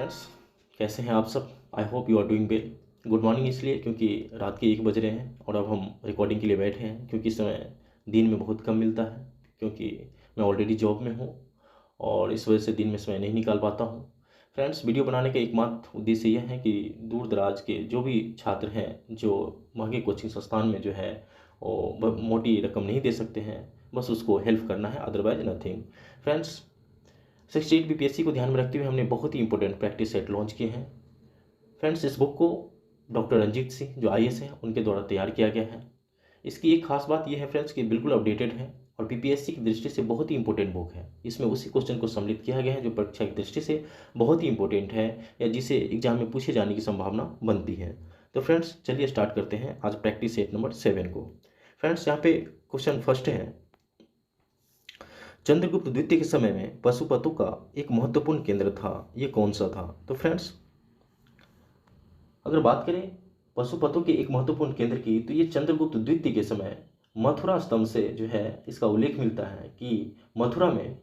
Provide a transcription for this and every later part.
Friends, कैसे हैं आप सब। I hope you are doing well. Good morning इसलिए क्योंकि रात के 1 बज रहे हैं और अब हम रिकॉर्डिंग के लिए बैठे हैं, क्योंकि इस समय दिन में बहुत कम मिलता है, क्योंकि मैं ऑलरेडी जॉब में हूँ और इस वजह से दिन में समय नहीं निकाल पाता हूँ। फ्रेंड्स, वीडियो बनाने का एकमात्र उद्देश्य यह है कि दूर दराज के जो भी छात्र हैं जो महंगे कोचिंग संस्थान में जो है वो मोटी रकम नहीं दे सकते हैं, बस उसको हेल्प करना है, अदरवाइज नथिंग। फ्रेंड्स, 68 बीपीएससी को ध्यान में रखते हुए हमने बहुत ही इंपॉर्टेंट प्रैक्टिस सेट लॉन्च किए हैं। फ्रेंड्स, इस बुक को डॉक्टर रंजीत सिंह जो आईएएस हैं उनके द्वारा तैयार किया गया है। इसकी एक खास बात यह है फ्रेंड्स कि बिल्कुल अपडेटेड है और बीपीएससी की दृष्टि से बहुत ही इंपॉर्टेंट बुक है। इसमें उसी क्वेश्चन को सम्मिलित किया गया है जो परीक्षा की दृष्टि से बहुत ही इंपॉर्टेंट है या जिसे एग्जाम में पूछे जाने की संभावना बनती है। तो फ्रेंड्स, चलिए स्टार्ट करते हैं आज प्रैक्टिस सेट नंबर 7 को। फ्रेंड्स, यहाँ पे क्वेश्चन फर्स्ट है, चंद्रगुप्त द्वितीय के समय में पशुपतों का एक महत्वपूर्ण केंद्र था, ये कौन सा था। तो फ्रेंड्स, अगर बात करें पशुपतों के एक महत्वपूर्ण केंद्र की, तो ये चंद्रगुप्त द्वितीय के समय मथुरा स्तंभ से जो है इसका उल्लेख मिलता है कि मथुरा में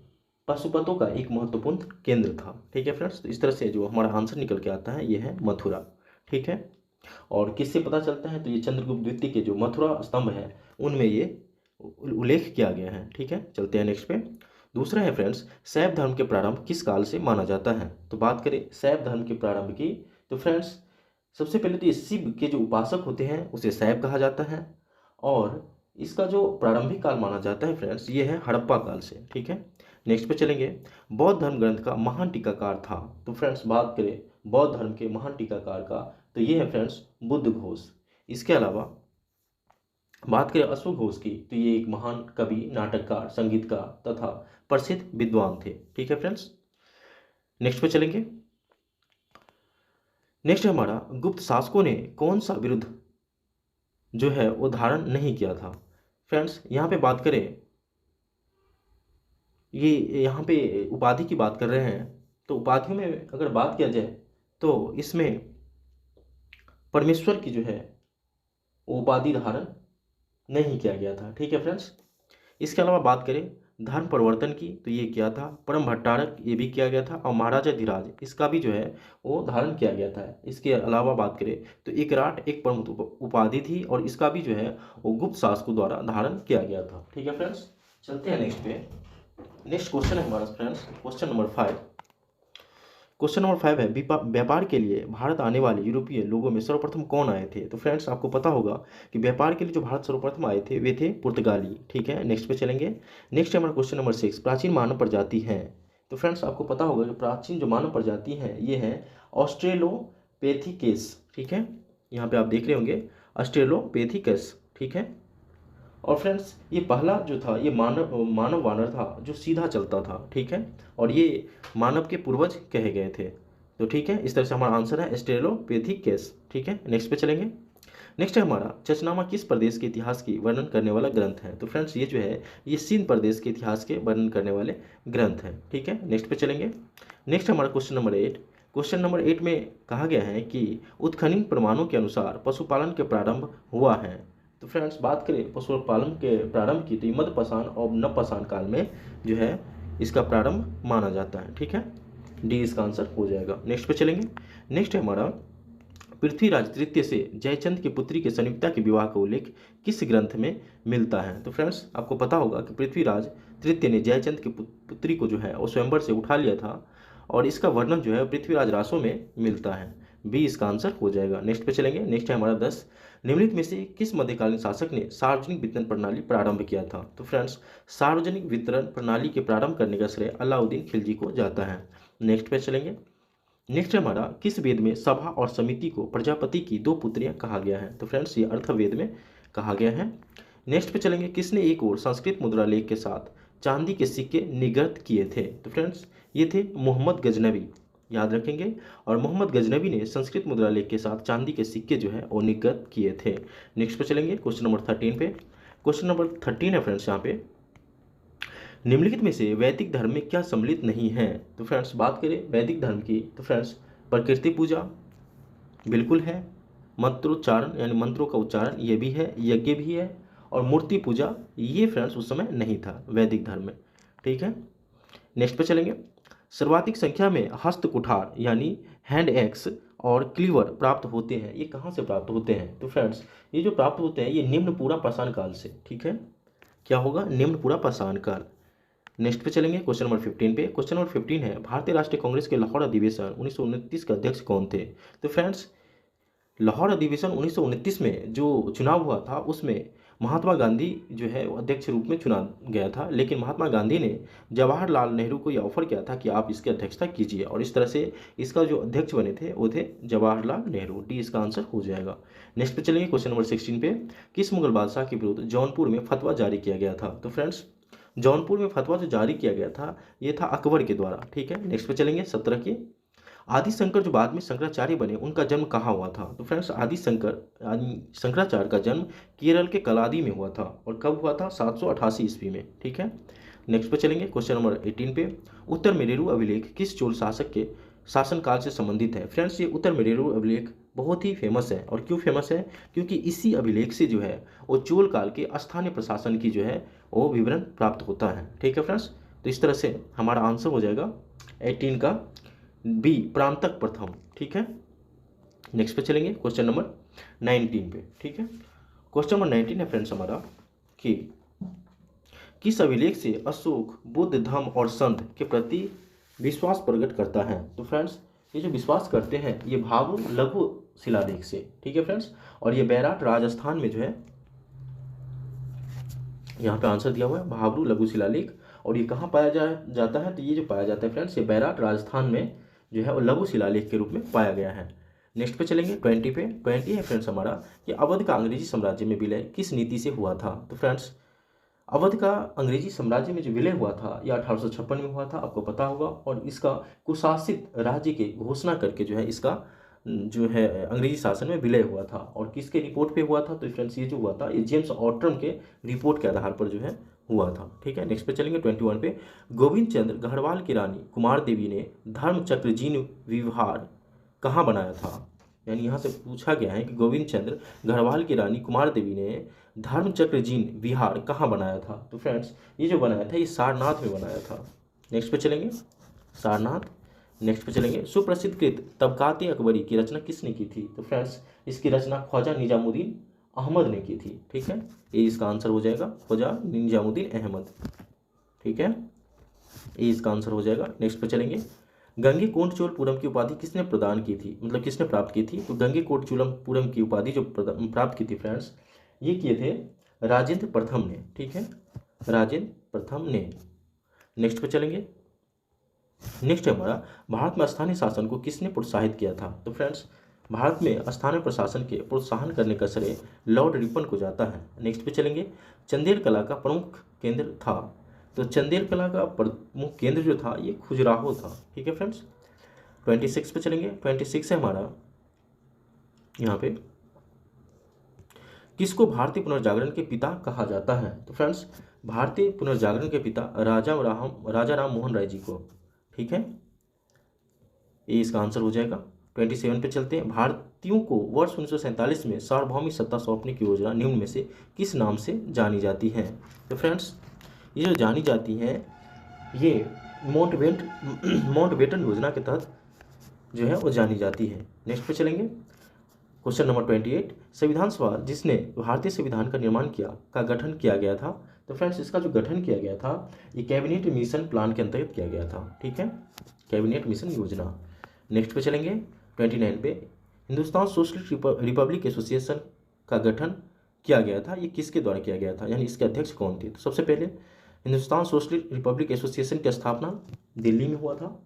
पशुपतों का एक महत्वपूर्ण केंद्र था। ठीक है फ्रेंड्स, तो इस तरह से जो हमारा आंसर निकल के आता है ये है मथुरा। ठीक है, और किससे पता चलता है, तो ये चंद्रगुप्त द्वितीय के जो मथुरा स्तंभ है उनमें ये उल्लेख किया गया है। ठीक है, चलते हैं नेक्स्ट पे। दूसरा है फ्रेंड्स, शैव धर्म के प्रारंभ किस काल से माना जाता है। तो बात करें शैव धर्म के प्रारंभ की, तो फ्रेंड्स सबसे पहले तो ये शिव के जो उपासक होते हैं उसे शैव कहा जाता है और इसका जो प्रारंभिक काल माना जाता है फ्रेंड्स ये है हड़प्पा काल से। ठीक है, नेक्स्ट पे चलेंगे। बौद्ध धर्म ग्रंथ का महान टीकाकार था। तो फ्रेंड्स, बात करें बौद्ध धर्म के महान टीकाकार का, तो ये है फ्रेंड्स बुद्ध घोष। इसके अलावा बात करें अश्व घोष की, तो ये एक महान कवि, नाटककार, संगीतकार तथा प्रसिद्ध विद्वान थे। ठीक है फ्रेंड्स, नेक्स्ट पे चलेंगे। नेक्स्ट है हमारा, गुप्त शासकों ने कौन सा विरुद्ध जो है वो धारण नहीं किया था। फ्रेंड्स, यहाँ पे बात करें, ये यहाँ पे उपाधि की बात कर रहे हैं, तो उपाधियों में अगर बात किया जाए तो इसमें परमेश्वर की जो है वो उपाधि धारण नहीं किया गया था। ठीक है फ्रेंड्स, इसके अलावा बात करें धर्म परिवर्तन की, तो ये किया था परम भट्टारक, ये भी किया गया था, और महाराजा धीराज इसका भी जो है वो धारण किया गया था। इसके अलावा बात करें तो एकराट एक प्रमुख उपाधि थी और इसका भी जो है वो गुप्त शासकों द्वारा धारण किया गया था। ठीक है फ्रेंड्स, चलते हैं नेक्स्ट पे। नेक्स्ट क्वेश्चन है हमारा friends question number 5। Question number 5 है, व्यापार के लिए भारत आने वाले यूरोपीय लोगों में सर्वप्रथम कौन आए थे। तो फ्रेंड्स, आपको पता होगा कि व्यापार के लिए जो भारत सर्वप्रथम आए थे वे थे पुर्तगाली। ठीक है, नेक्स्ट पे चलेंगे। नेक्स्ट है हमारा क्वेश्चन नंबर 6, प्राचीन मानव प्रजाति है। तो फ्रेंड्स, आपको पता होगा कि प्राचीन जो मानव प्रजाति है ये है ऑस्ट्रेलोपेथिकेस। ठीक है, यहाँ पे आप देख रहे होंगे ऑस्ट्रेलोपेथिकस। ठीक है, और फ्रेंड्स ये पहला जो था ये मानव वानर था जो सीधा चलता था। ठीक है, और ये मानव के पूर्वज कहे गए थे। तो ठीक है, इस तरह से हमारा आंसर है ऑस्ट्रेलोपेथिकस। ठीक है, नेक्स्ट पे चलेंगे। नेक्स्ट है हमारा, चचनामा किस प्रदेश के इतिहास की वर्णन करने वाला ग्रंथ है। तो फ्रेंड्स, ये जो है ये सिंध प्रदेश के इतिहास के वर्णन करने वाले ग्रंथ हैं। ठीक है, नेक्स्ट पे चलेंगे। नेक्स्ट हमारा क्वेश्चन नंबर 8। क्वेश्चन नंबर 8 में कहा गया है कि उत्खनन प्रमाणों के अनुसार पशुपालन के प्रारंभ हुआ है। तो फ्रेंड्स, बात करें पशुपालन के प्रारंभ की, तो मध्यपाषाण और नवपाषाण काल में जो है इसका प्रारंभ माना जाता है। ठीक है, डी इसका आंसर हो जाएगा। नेक्स्ट पे चलेंगे। नेक्स्ट है हमारा, पृथ्वीराज तृतीय से जयचंद की पुत्री के संयुक्ता के विवाह का उल्लेख किस ग्रंथ में मिलता है। तो फ्रेंड्स, आपको पता होगा कि पृथ्वीराज तृतीय ने जयचंद की पुत्री को जो है वो स्वयंवर से उठा लिया था और इसका वर्णन जो है पृथ्वीराज रासों में मिलता है। बी इसका आंसर हो जाएगा। नेक्स्ट पे चलेंगे। नेक्स्ट है हमारा 10, निम्नलिखित में से किस मध्यकालीन शासक ने सार्वजनिक वितरण प्रणाली प्रारंभ किया था। तो फ्रेंड्स, सार्वजनिक वितरण प्रणाली के प्रारंभ करने का श्रेय अलाउद्दीन खिलजी को जाता है। नेक्स्ट पे चलेंगे। नेक्स्ट है हमारा, किस वेद में सभा और समिति को प्रजापति की 2 पुत्रियां कहा गया है। तो फ्रेंड्स, ये अर्थवेद में कहा गया है। नेक्स्ट पे चलेंगे, किसने एक और संस्कृत मुद्रा लेख के साथ चांदी के सिक्के निर्गत किए थे। तो फ्रेंड्स, ये थे मोहम्मद गजनवी, याद रखेंगे। और मोहम्मद गजनवी ने संस्कृत मुद्रा लेख के साथ चांदी के सिक्के जो है वो निर्गत किए थे। नेक्स्ट पे चलेंगे क्वेश्चन नंबर 13 पे। क्वेश्चन नंबर 13 है फ्रेंड्स, यहाँ पे निम्नलिखित में से वैदिक धर्म में क्या सम्मिलित नहीं है। तो फ्रेंड्स, बात करें वैदिक धर्म की, तो फ्रेंड्स प्रकृति पूजा बिल्कुल है, मंत्रोच्चारण यानी मंत्रों का उच्चारण ये भी है, यज्ञ भी है, और मूर्ति पूजा ये फ्रेंड्स उस समय नहीं था वैदिक धर्म में। ठीक है, नेक्स्ट पे चलेंगे। सर्वाधिक संख्या में हस्त कुठार यानी हैंड एक्स और क्लीवर प्राप्त होते हैं, ये कहाँ से प्राप्त होते हैं? तो फ्रेंड्स ये जो प्राप्त होते हैं ये निम्न पूरा पाषाण काल से, ठीक है। क्या होगा? निम्न पूरा पाषाण काल। नेक्स्ट पे चलेंगे क्वेश्चन नंबर 15 पे। क्वेश्चन नंबर 15 है, भारतीय राष्ट्रीय कांग्रेस के लाहौर अधिवेशन 1929 के अध्यक्ष कौन थे? तो फ्रेंड्स लाहौर अधिवेशन 1929 में जो चुनाव हुआ था उसमें महात्मा गांधी जो है वो अध्यक्ष रूप में चुना गया था, लेकिन महात्मा गांधी ने जवाहरलाल नेहरू को यह ऑफर किया था कि आप इसकी अध्यक्षता कीजिए, और इस तरह से इसका जो अध्यक्ष बने थे वो थे जवाहरलाल नेहरू। डी इसका आंसर हो जाएगा। नेक्स्ट पे चलेंगे क्वेश्चन नंबर 16 पे। किस मुगल बादशाह के विरुद्ध जौनपुर में फतवा जारी किया गया था? तो फ्रेंड्स जौनपुर में फतवा जो जारी किया गया था ये था अकबर के द्वारा, ठीक है। नेक्स्ट पे चलेंगे 17 की। आदि शंकर जो बाद में शंकराचार्य बने उनका जन्म कहाँ हुआ था? तो फ्रेंड्स आदि शंकराचार्य का जन्म केरल के कलादी में हुआ था, और कब हुआ था? 788 ईस्वी में, ठीक है। नेक्स्ट पे चलेंगे क्वेश्चन नंबर 18 पे। उत्तर मेरुरु अभिलेख किस चोल शासक के शासनकाल से संबंधित है? फ्रेंड्स ये उत्तर मेरुरु अभिलेख बहुत ही फेमस है, और क्यों फेमस है? क्योंकि इसी अभिलेख से जो है वो चोल काल के स्थानीय प्रशासन की जो है वो विवरण प्राप्त होता है, ठीक है फ्रेंड्स। तो इस तरह से हमारा आंसर हो जाएगा 18 का बी, प्रांतक प्रथम, ठीक है। नेक्स्ट पे चलेंगे क्वेश्चन नंबर 19 पे, ठीक है। क्वेश्चन नंबर 19 है फ्रेंड्स हमारा कि किस अभिलेख से अशोक बुद्ध धम्म और संत के प्रति विश्वास प्रकट करता है? तो फ्रेंड्स ये जो विश्वास करते हैं ये भाभू लघु शिलालेख से, ठीक है फ्रेंड्स। और ये बैराट राजस्थान में जो है, यहाँ पे आंसर दिया हुआ है भाभरू लघु शिलालेख, और ये कहाँ पाया जाता है? तो ये जो पाया जाता है फ्रेंड्स ये बैराट राजस्थान में जो है वो लघु शिलालेख के रूप में पाया गया है। नेक्स्ट पे चलेंगे 20 पे। 20 है फ्रेंड्स हमारा कि अवध का अंग्रेजी साम्राज्य में विलय किस नीति से हुआ था? तो फ्रेंड्स अवध का अंग्रेजी साम्राज्य में जो विलय हुआ था यह 1856 में हुआ था, आपको पता होगा। और इसका कुशासित राज्य की घोषणा करके जो है इसका जो है अंग्रेजी शासन में विलय हुआ था, और किसके रिपोर्ट पे हुआ था? तो फ्रेंड्स ये जो हुआ था ये जेम्स ऑटरम के रिपोर्ट के आधार पर जो है हुआ था, ठीक है। नेक्स्ट पे चलेंगे 21 पे। गोविंद चंद्र गढ़वाल की रानी कुमार देवी ने धर्म चक्रजीन विहार कहाँ बनाया था? यानी यहाँ से पूछा गया है कि गोविंद चंद्र गढ़वाल की रानी कुमार देवी ने धर्म चक्रजीन विहार कहाँ बनाया था? तो फ्रेंड्स ये जो बनाया था ये सारनाथ में बनाया था। नेक्स्ट पे चलेंगे सारनाथ। नेक्स्ट पे चलेंगे सुप्रसिद्ध कृत तबकाते अकबरी की रचना किसने की थी? तो फ्रेंड्स इसकी रचना ख्वाजा निजामुद्दीन अहमद ने की थी, ठीक है। ये इसका आंसर हो जाएगा ख्वाजा निजामुद्दीन अहमद, ठीक है। ये इसका आंसर हो जाएगा। नेक्स्ट पे चलेंगे गंगईकोंडचोलपुरम की उपाधि किसने प्रदान की थी, मतलब किसने प्राप्त की थी? तो गंगईकोंडचोलपुरम की उपाधि जो प्राप्त की थी फ्रेंड्स ये किए थे राजेंद्र प्रथम ने, ठीक है, राजेंद्र प्रथम ने। नेक्स्ट पे चलेंगे। नेक्स्ट है हमारा भारत में स्थानीय शासन को किसने प्रोत्साहित किया था? तो फ्रेंड्स भारत में स्थानीय प्रशासन के प्रोत्साहन करने का श्रेय लॉर्ड रिपन को जाता है। नेक्स्ट पे चलेंगे चंदेल कला का प्रमुख केंद्र था। तो चंदेल कला का प्रमुख केंद्र जो था ये खजुराहो था, ठीक है फ्रेंड्स। 26 पे चलेंगे। 26 है हमारा यहाँ पे किसको भारतीय पुनर्जागरण के पिता कहा जाता है? तो फ्रेंड्स भारतीय पुनर्जागरण के पिता राजा राम मोहन राय जी को, ठीक है। ये इसका आंसर हो जाएगा। 27 पे चलते हैं। भारतीयों को वर्ष 1947 में सार्वभौमिक सत्ता सौंपने की योजना निम्न में से किस नाम से जानी जाती है? तो फ्रेंड्स ये जो जानी जाती है ये माउंटबेटन योजना के तहत जो है वो जानी जाती है। नेक्स्ट पे चलेंगे क्वेश्चन नंबर 28। संविधान सभा जिसने भारतीय संविधान का निर्माण किया का गठन किया गया था? तो फ्रेंड्स इसका जो गठन किया गया था ये कैबिनेट मिशन प्लान के अंतर्गत किया गया था, ठीक है, कैबिनेट मिशन योजना। नेक्स्ट पे चलेंगे 29 पे। हिंदुस्तान सोशलिस्ट रिपब्लिक एसोसिएशन का गठन किया गया था, ये किसके द्वारा किया गया था, यानी इसके अध्यक्ष कौन थे? तो सबसे पहले हिंदुस्तान सोशलिस्ट रिपब्लिक एसोसिएशन की स्थापना दिल्ली में हुआ था,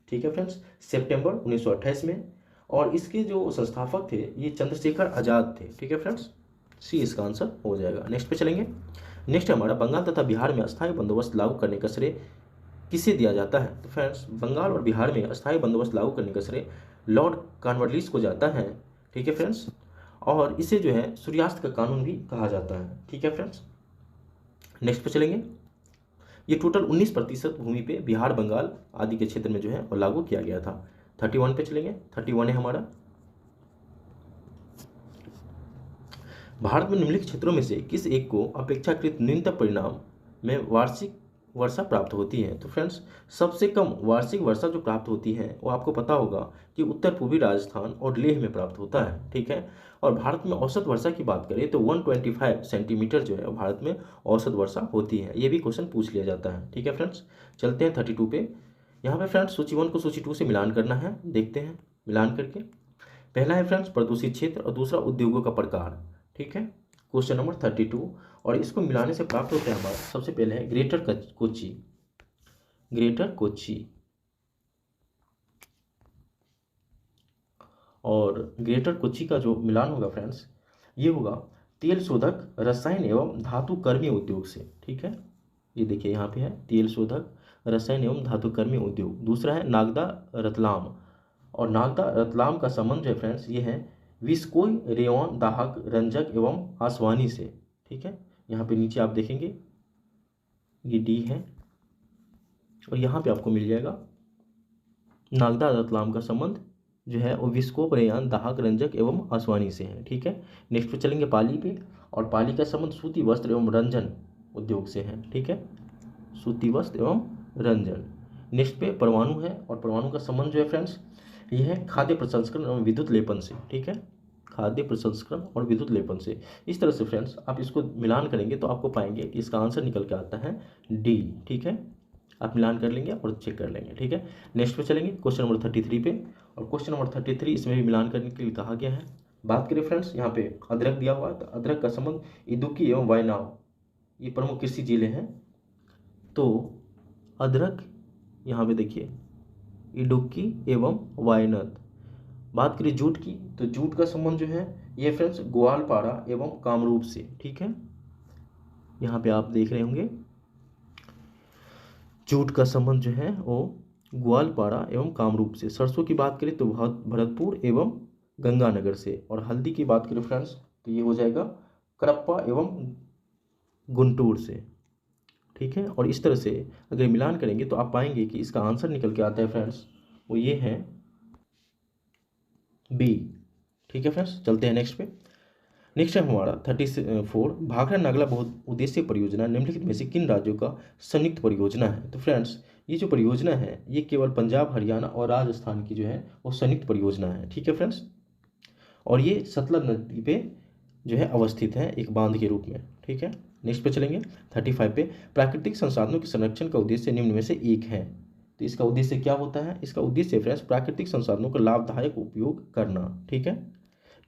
ठीक है फ्रेंड्स, सितंबर 1928 में। और इसके जो संस्थापक थे ये चंद्रशेखर आज़ाद थे, ठीक है फ्रेंड्स। सी इसका आंसर हो जाएगा। नेक्स्ट पे चलेंगे। नेक्स्ट हमारा बंगाल तथा बिहार में अस्थायी बंदोबस्त लागू करने का श्रेय किसे दिया जाता है? तो फ्रेंड्स बंगाल और बिहार में अस्थायी बंदोबस्त लागू करने का श्रेय लॉर्ड कॉर्नवालिस को जाता है, ठीक है फ्रेंड्स। और इसे जो है सूर्यास्त का कानून भी कहा जाता है, ठीक है फ्रेंड्स। नेक्स्ट पे चलेंगे। ये टोटल 19% भूमि पे बिहार बंगाल आदि के क्षेत्र में जो है वो लागू किया गया था। 31 पे चलेंगे। 31 है हमारा भारत में निम्नलिखित क्षेत्रों में से किस एक को अपेक्षाकृत न्यूनतम परिणाम में वार्षिक वर्षा प्राप्त होती है। तो फ्रेंड्स, सबसे कम वार्षिक वर्षा जो प्राप्त होती है वो आपको पता होगा कि उत्तर पूर्वी राजस्थान और लेह में प्राप्त होता है, ठीक है। और भारत में औसत वर्षा की बात करें तो 125 सेंटीमीटर जो है भारत में औसत वर्षा होती है। ये भी क्वेश्चन पूछ लिया जाता है, ठीक है फ्रेंड्स। चलते हैं 32 पे। यहाँ पे फ्रेंड्स सूची 1 को सूची 2 से मिलान करना है, देखते हैं मिलान करके। पहला है फ्रेंड्स प्रदूषित क्षेत्र और दूसरा उद्योगों का प्रकार, ठीक है। क्वेश्चन नंबर 32, और इसको मिलाने से प्राप्त होता है हमारा, सबसे पहले है ग्रेटर कोच्चि, ग्रेटर कोच्चि, और ग्रेटर कोच्चि का जो मिलान होगा फ्रेंड्स, ये होगा तेल शोधक, रसायन एवं धातु कर्मी उद्योग से, ठीक है। ये देखिए यहाँ पे है तेल शोधक, रसायन एवं धातु कर्मी उद्योग। दूसरा है नागदा रतलाम, और नागदा रतलाम का संबंध जो है फ्रेंड्स ये है विस्कोई रेयन दाहक रंजक एवं आसवानी से, ठीक है। यहाँ पे नीचे आप देखेंगे ये डी है, और यहाँ पे आपको मिल जाएगा नागदा रतलाम का संबंध जो है वो विस्कोप रेयान दाहक रंजक एवं आसवानी से है, ठीक है। नेक्स्ट पे चलेंगे पाली पे, और पाली का संबंध सूती वस्त्र एवं रंजन उद्योग से है, ठीक है, सूती वस्त्र एवं रंजन। नेक्स्ट पे परमाणु है, और परमाणु का संबंध जो है फ्रेंड्स ये है खाद्य प्रसंस्करण और विद्युत लेपन से, ठीक है, खाद्य प्रसंस्करण और विद्युत लेपन से। इस तरह से फ्रेंड्स आप इसको मिलान करेंगे तो आपको पाएंगे कि इसका आंसर निकल के आता है डी, ठीक है। आप मिलान कर लेंगे और चेक कर लेंगे, ठीक है। नेक्स्ट पे चलेंगे क्वेश्चन नंबर 33 पे, और क्वेश्चन नंबर 33 इसमें भी मिलान करने के लिए कहा गया है। बात करें फ्रेंड्स, यहाँ पे अदरक दिया हुआ है, तो अदरक का संबंध इदुक्की एवं वायनाड, ये प्रमुख कृषि जिले हैं। तो अदरक यहाँ पे देखिए इडुक्की एवं वायनाड। बात करें जूट की, तो जूट का संबंध जो है ये फ्रेंड्स ग्वालपारा एवं कामरूप से, ठीक है। यहाँ पे आप देख रहे होंगे जूट का संबंध जो है वो ग्वालपारा एवं कामरूप से। सरसों की बात करें तो भरतपुर एवं गंगानगर से, और हल्दी की बात करें फ्रेंड्स तो ये हो जाएगा करप्पा एवं गुंटूर से, ठीक है। और इस तरह से अगर मिलान करेंगे तो आप पाएंगे कि इसका आंसर निकल के आता है फ्रेंड्स वो ये है बी, ठीक है फ्रेंड्स। चलते हैं नेक्स्ट पे। नेक्स्ट है हमारा 34 भाखड़ा नागला बहुउद्देशीय परियोजना निम्नलिखित में से किन राज्यों का संयुक्त परियोजना है। तो फ्रेंड्स ये जो परियोजना है ये केवल पंजाब, हरियाणा और राजस्थान की जो है वो संयुक्त परियोजना है, ठीक है फ्रेंड्स। और ये सतलज नदी पे जो है अवस्थित है एक बांध के रूप में, ठीक है। नेक्स्ट पे चलेंगे 35 पे, प्राकृतिक संसाधनों के संरक्षण का उद्देश्य निम्न में से एक है। तो इसका उद्देश्य क्या होता है, इसका उद्देश्य फ्रेंड्स प्राकृतिक संसाधनों का लाभदायक उपयोग करना, ठीक है।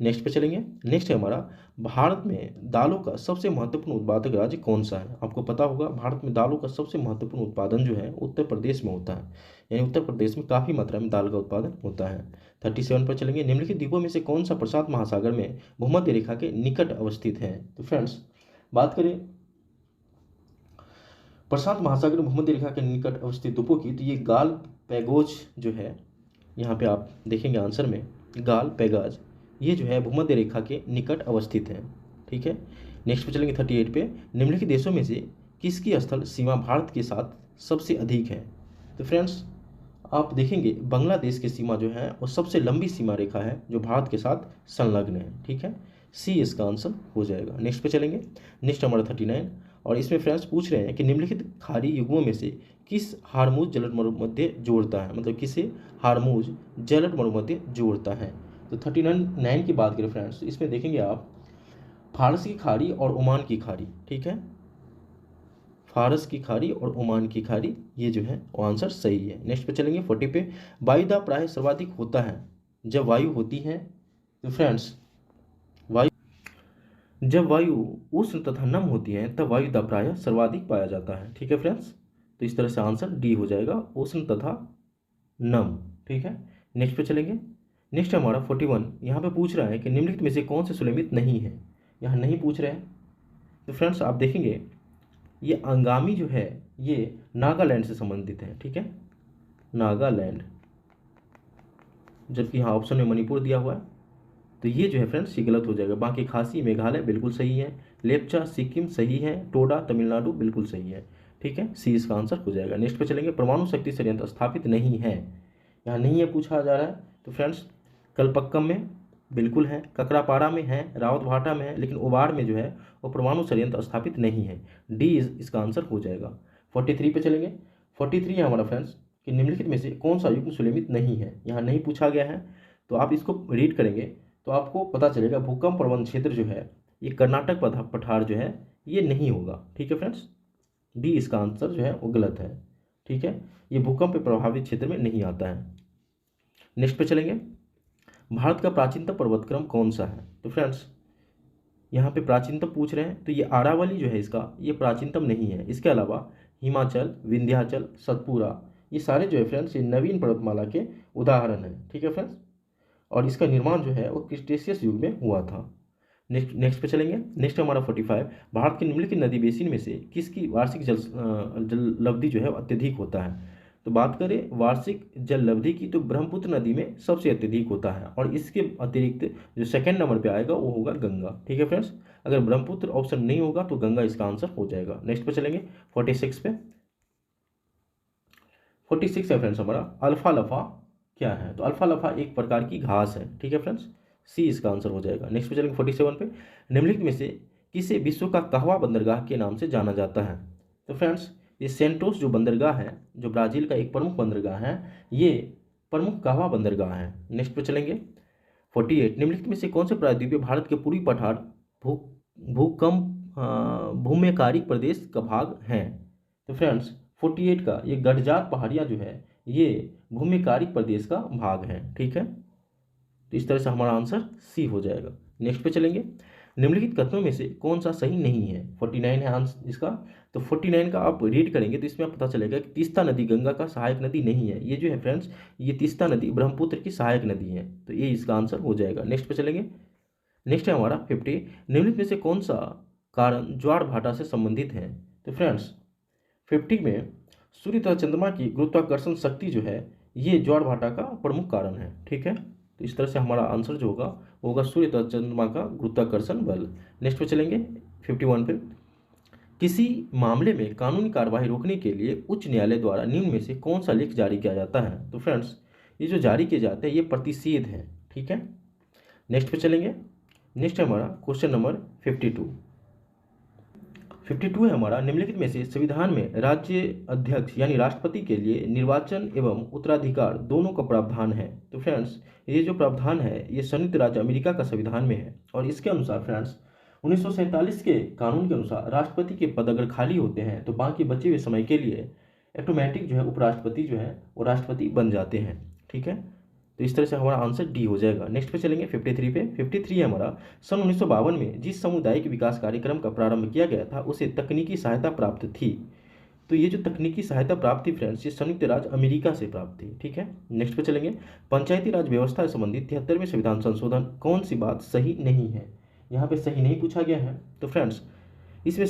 नेक्स्ट पे चलेंगे। नेक्स्ट है हमारा भारत में दालों का सबसे महत्वपूर्ण उत्पादक राज्य कौन सा है। आपको पता होगा भारत में दालों का सबसे महत्वपूर्ण उत्पादन जो है उत्तर प्रदेश में होता है, यानी उत्तर प्रदेश में काफ़ी मात्रा में दाल का उत्पादन होता है। 37 पर चलेंगे। निम्नलिखित द्वीपों में से कौन सा प्रशांत महासागर में भूमध्य रेखा के निकट अवस्थित है। तो फ्रेंड्स बात करें प्रशांत महासागर भूमध्य रेखा के निकट अवस्थित द्वीपों की, तो ये गाल पैगोज जो है, यहाँ पे आप देखेंगे आंसर में गाल पैगाज, ये जो है भूमध्य रेखा के निकट अवस्थित है, ठीक है। नेक्स्ट पे चलेंगे 38 पे, निम्नलिखित देशों में से किसकी स्थल सीमा भारत के साथ सबसे अधिक है। तो फ्रेंड्स आप देखेंगे बांग्लादेश की सीमा जो है वो सबसे लंबी सीमा रेखा है जो भारत के साथ संलग्न है, ठीक है। सी इसका आंसर हो जाएगा। नेक्स्ट पे चलेंगे। नेक्स्ट हमारा 39, और इसमें फ्रेंड्स पूछ रहे हैं कि निम्नलिखित खाड़ी युग्मों में से किस हार्मूज जलद मरुमध्य जोड़ता है, मतलब किसे हार्मूज जलद मरुमध्य जोड़ता है। तो 39 की बात करें फ्रेंड्स, इसमें देखेंगे आप फारस की खाड़ी और ओमान की खाड़ी, ठीक है, फारस की खाड़ी और ओमान की खाड़ी, ये जो है वो आंसर सही है। नेक्स्ट पे चलेंगे 40 पे, वायुदाब प्राय सर्वाधिक होता है जब वायु होती है। तो फ्रेंड्स जब वायु उष्ण तथा नम होती है तब वायुदाब प्राय सर्वाधिक पाया जाता है, ठीक है फ्रेंड्स। तो इस तरह से आंसर डी हो जाएगा, उष्ण तथा नम, ठीक है। नेक्स्ट पे चलेंगे। नेक्स्ट हमारा 41, यहाँ पे पूछ रहा है कि निम्नलिखित में से कौन से सुलमित नहीं है, यहाँ नहीं पूछ रहे हैं। तो फ्रेंड्स आप देखेंगे ये अंगामी जो है ये नागालैंड से संबंधित है, ठीक है, नागालैंड, जबकि यहाँ ऑप्शन में मणिपुर दिया हुआ है। तो ये जो है फ्रेंड्स ये गलत हो जाएगा। बाकी खासी मेघालय बिल्कुल सही है, लेप्चा सिक्किम सही है, टोडा तमिलनाडु बिल्कुल सही है, ठीक है, सी इसका आंसर हो जाएगा। नेक्स्ट पे चलेंगे। परमाणु शक्ति संयंत्र स्थापित नहीं है, यहाँ नहीं है पूछा जा रहा है। तो फ्रेंड्स कलपक्कम में बिल्कुल है, ककरापाड़ा में है, रावतभाटा में है, लेकिन उबाड़ में जो है वो परमाणु संयंत्र स्थापित नहीं है। डी इसका आंसर हो जाएगा। 43 पे चलेंगे। 43 है हमारा फ्रेंड्स कि निम्नलिखित में से कौन सा युग्म सुलेमित नहीं है। यहाँ नहीं पूछा गया है, तो आप इसको रीड करेंगे तो आपको पता चलेगा भूकंप प्रवण क्षेत्र जो है ये कर्नाटक पठार जो है ये नहीं होगा। ठीक है फ्रेंड्स, डी इसका आंसर जो है वो गलत है। ठीक है, ये भूकंप प्रभावित क्षेत्र में नहीं आता है। नेक्स्ट पे चलेंगे, भारत का प्राचीनतम पर्वतक्रम कौन सा है। तो फ्रेंड्स यहाँ पे प्राचीनतम पूछ रहे हैं, तो ये आरावली जो है इसका ये प्राचीनतम नहीं है। इसके अलावा हिमाचल, विंध्याचल, सतपुरा ये सारे जो है फ्रेंड्स ये नवीन पर्वतमाला के उदाहरण हैं। ठीक है फ्रेंड्स, और इसका निर्माण जो है वो क्रिटेशियस युग में हुआ था। नेक्स्ट पे चलेंगे। नेक्स्ट हमारा 45, भारत के निम्नलिखित नदी बेसिन में से किसकी वार्षिक जल लब्धि जो है अत्यधिक होता है। तो बात करें वार्षिक जल लब्धि की, तो ब्रह्मपुत्र नदी में सबसे अत्यधिक होता है, और इसके अतिरिक्त जो सेकंड नंबर पे आएगा वो होगा गंगा। ठीक है फ्रेंड्स, अगर ब्रह्मपुत्र ऑप्शन नहीं होगा तो गंगा इसका आंसर हो जाएगा। नेक्स्ट पे चलेंगे 46 पे। 46 है फ्रेंड्स हमारा अल्फा लफा क्या है। तो अल्फा लफा एक प्रकार की घास है। ठीक है फ्रेंड्स, सी इसका आंसर हो जाएगा। नेक्स्ट पे चलेंगे 47 पे, निम्नलिखित में से किसे विश्व का कहवा बंदरगाह के नाम से जाना जाता है। तो फ्रेंड्स ये सेंटोस जो बंदरगाह है जो ब्राज़ील का एक प्रमुख बंदरगाह है, ये प्रमुख कहवा बंदरगाह है। नेक्स्ट पे चलेंगे 48, निम्नलिखित में से कौन से प्रायद्वीपीय भारत के पूर्वी पठार भूम्यकारिक प्रदेश का भाग हैं। तो फ्रेंड्स 48 का ये गडजात पहाड़ियाँ जो है ये भूम्यकारिक प्रदेश का भाग है। ठीक है, तो इस तरह से हमारा आंसर सी हो जाएगा। नेक्स्ट पे चलेंगे, निम्नलिखित कथनों में से कौन सा सही नहीं है। 49 है आंसर इसका। तो 49 का आप रीड करेंगे तो इसमें आप पता चलेगा कि तीस्ता नदी गंगा का सहायक नदी नहीं है। ये जो है फ्रेंड्स ये तीस्ता नदी ब्रह्मपुत्र की सहायक नदी है, तो ये इसका आंसर हो जाएगा। नेक्स्ट पे चलेंगे। नेक्स्ट है हमारा 50, निम्नलिखित में से कौन सा कारण ज्वार भाटा से संबंधित है। तो फ्रेंड्स 50 में सूर्य तथा चंद्रमा की गुरुत्वाकर्षण शक्ति जो है ये ज्वार भाटा का प्रमुख कारण है। ठीक है, तो इस तरह से हमारा आंसर जो होगा वो होगा सूर्य तथा चंद्रमा का गुरुत्वाकर्षण बल। नेक्स्ट पे चलेंगे 51 पे, किसी मामले में कानूनी कार्यवाही रोकने के लिए उच्च न्यायालय द्वारा निम्न में से कौन सा लेख जारी किया जाता है। तो फ्रेंड्स ये जो जारी किए जाते हैं ये प्रतिषेध है। ठीक है, नेक्स्ट पे चलेंगे। नेक्स्ट है हमारा क्वेश्चन नंबर 52। 52 है हमारा, निम्नलिखित में से संविधान में राज्य अध्यक्ष यानी राष्ट्रपति के लिए निर्वाचन एवं उत्तराधिकार दोनों का प्रावधान है। तो फ्रेंड्स ये जो प्रावधान है ये संयुक्त राज्य अमेरिका का संविधान में है, और इसके अनुसार फ्रेंड्स 1947 के कानून के अनुसार राष्ट्रपति के पद अगर खाली होते हैं तो बाकी बचे हुए समय के लिए ऑटोमेटिक जो है उपराष्ट्रपति जो है वो राष्ट्रपति बन जाते हैं। ठीक है, तो इस तरह से हमारा आंसर डी हो जाएगा। नेक्स्ट पे चलेंगे 53 पे। 53 है हमारा, सन 1952 में जिस सामुदायिक विकास कार्यक्रम का प्रारंभ किया गया था उसे तकनीकी सहायता प्राप्त थी। तो ये जो तकनीकी सहायता प्राप्त थी फ्रेंड्स ये संयुक्त राज्य अमेरिका से प्राप्त थी। ठीक है, नेक्स्ट पे चलेंगे। पंचायती राज व्यवस्था से संबंधित 73वें संविधान संशोधन कौन सी बात सही नहीं है। यहाँ पे सही नहीं पूछा गया है। तो फ्रेंड्स इसमें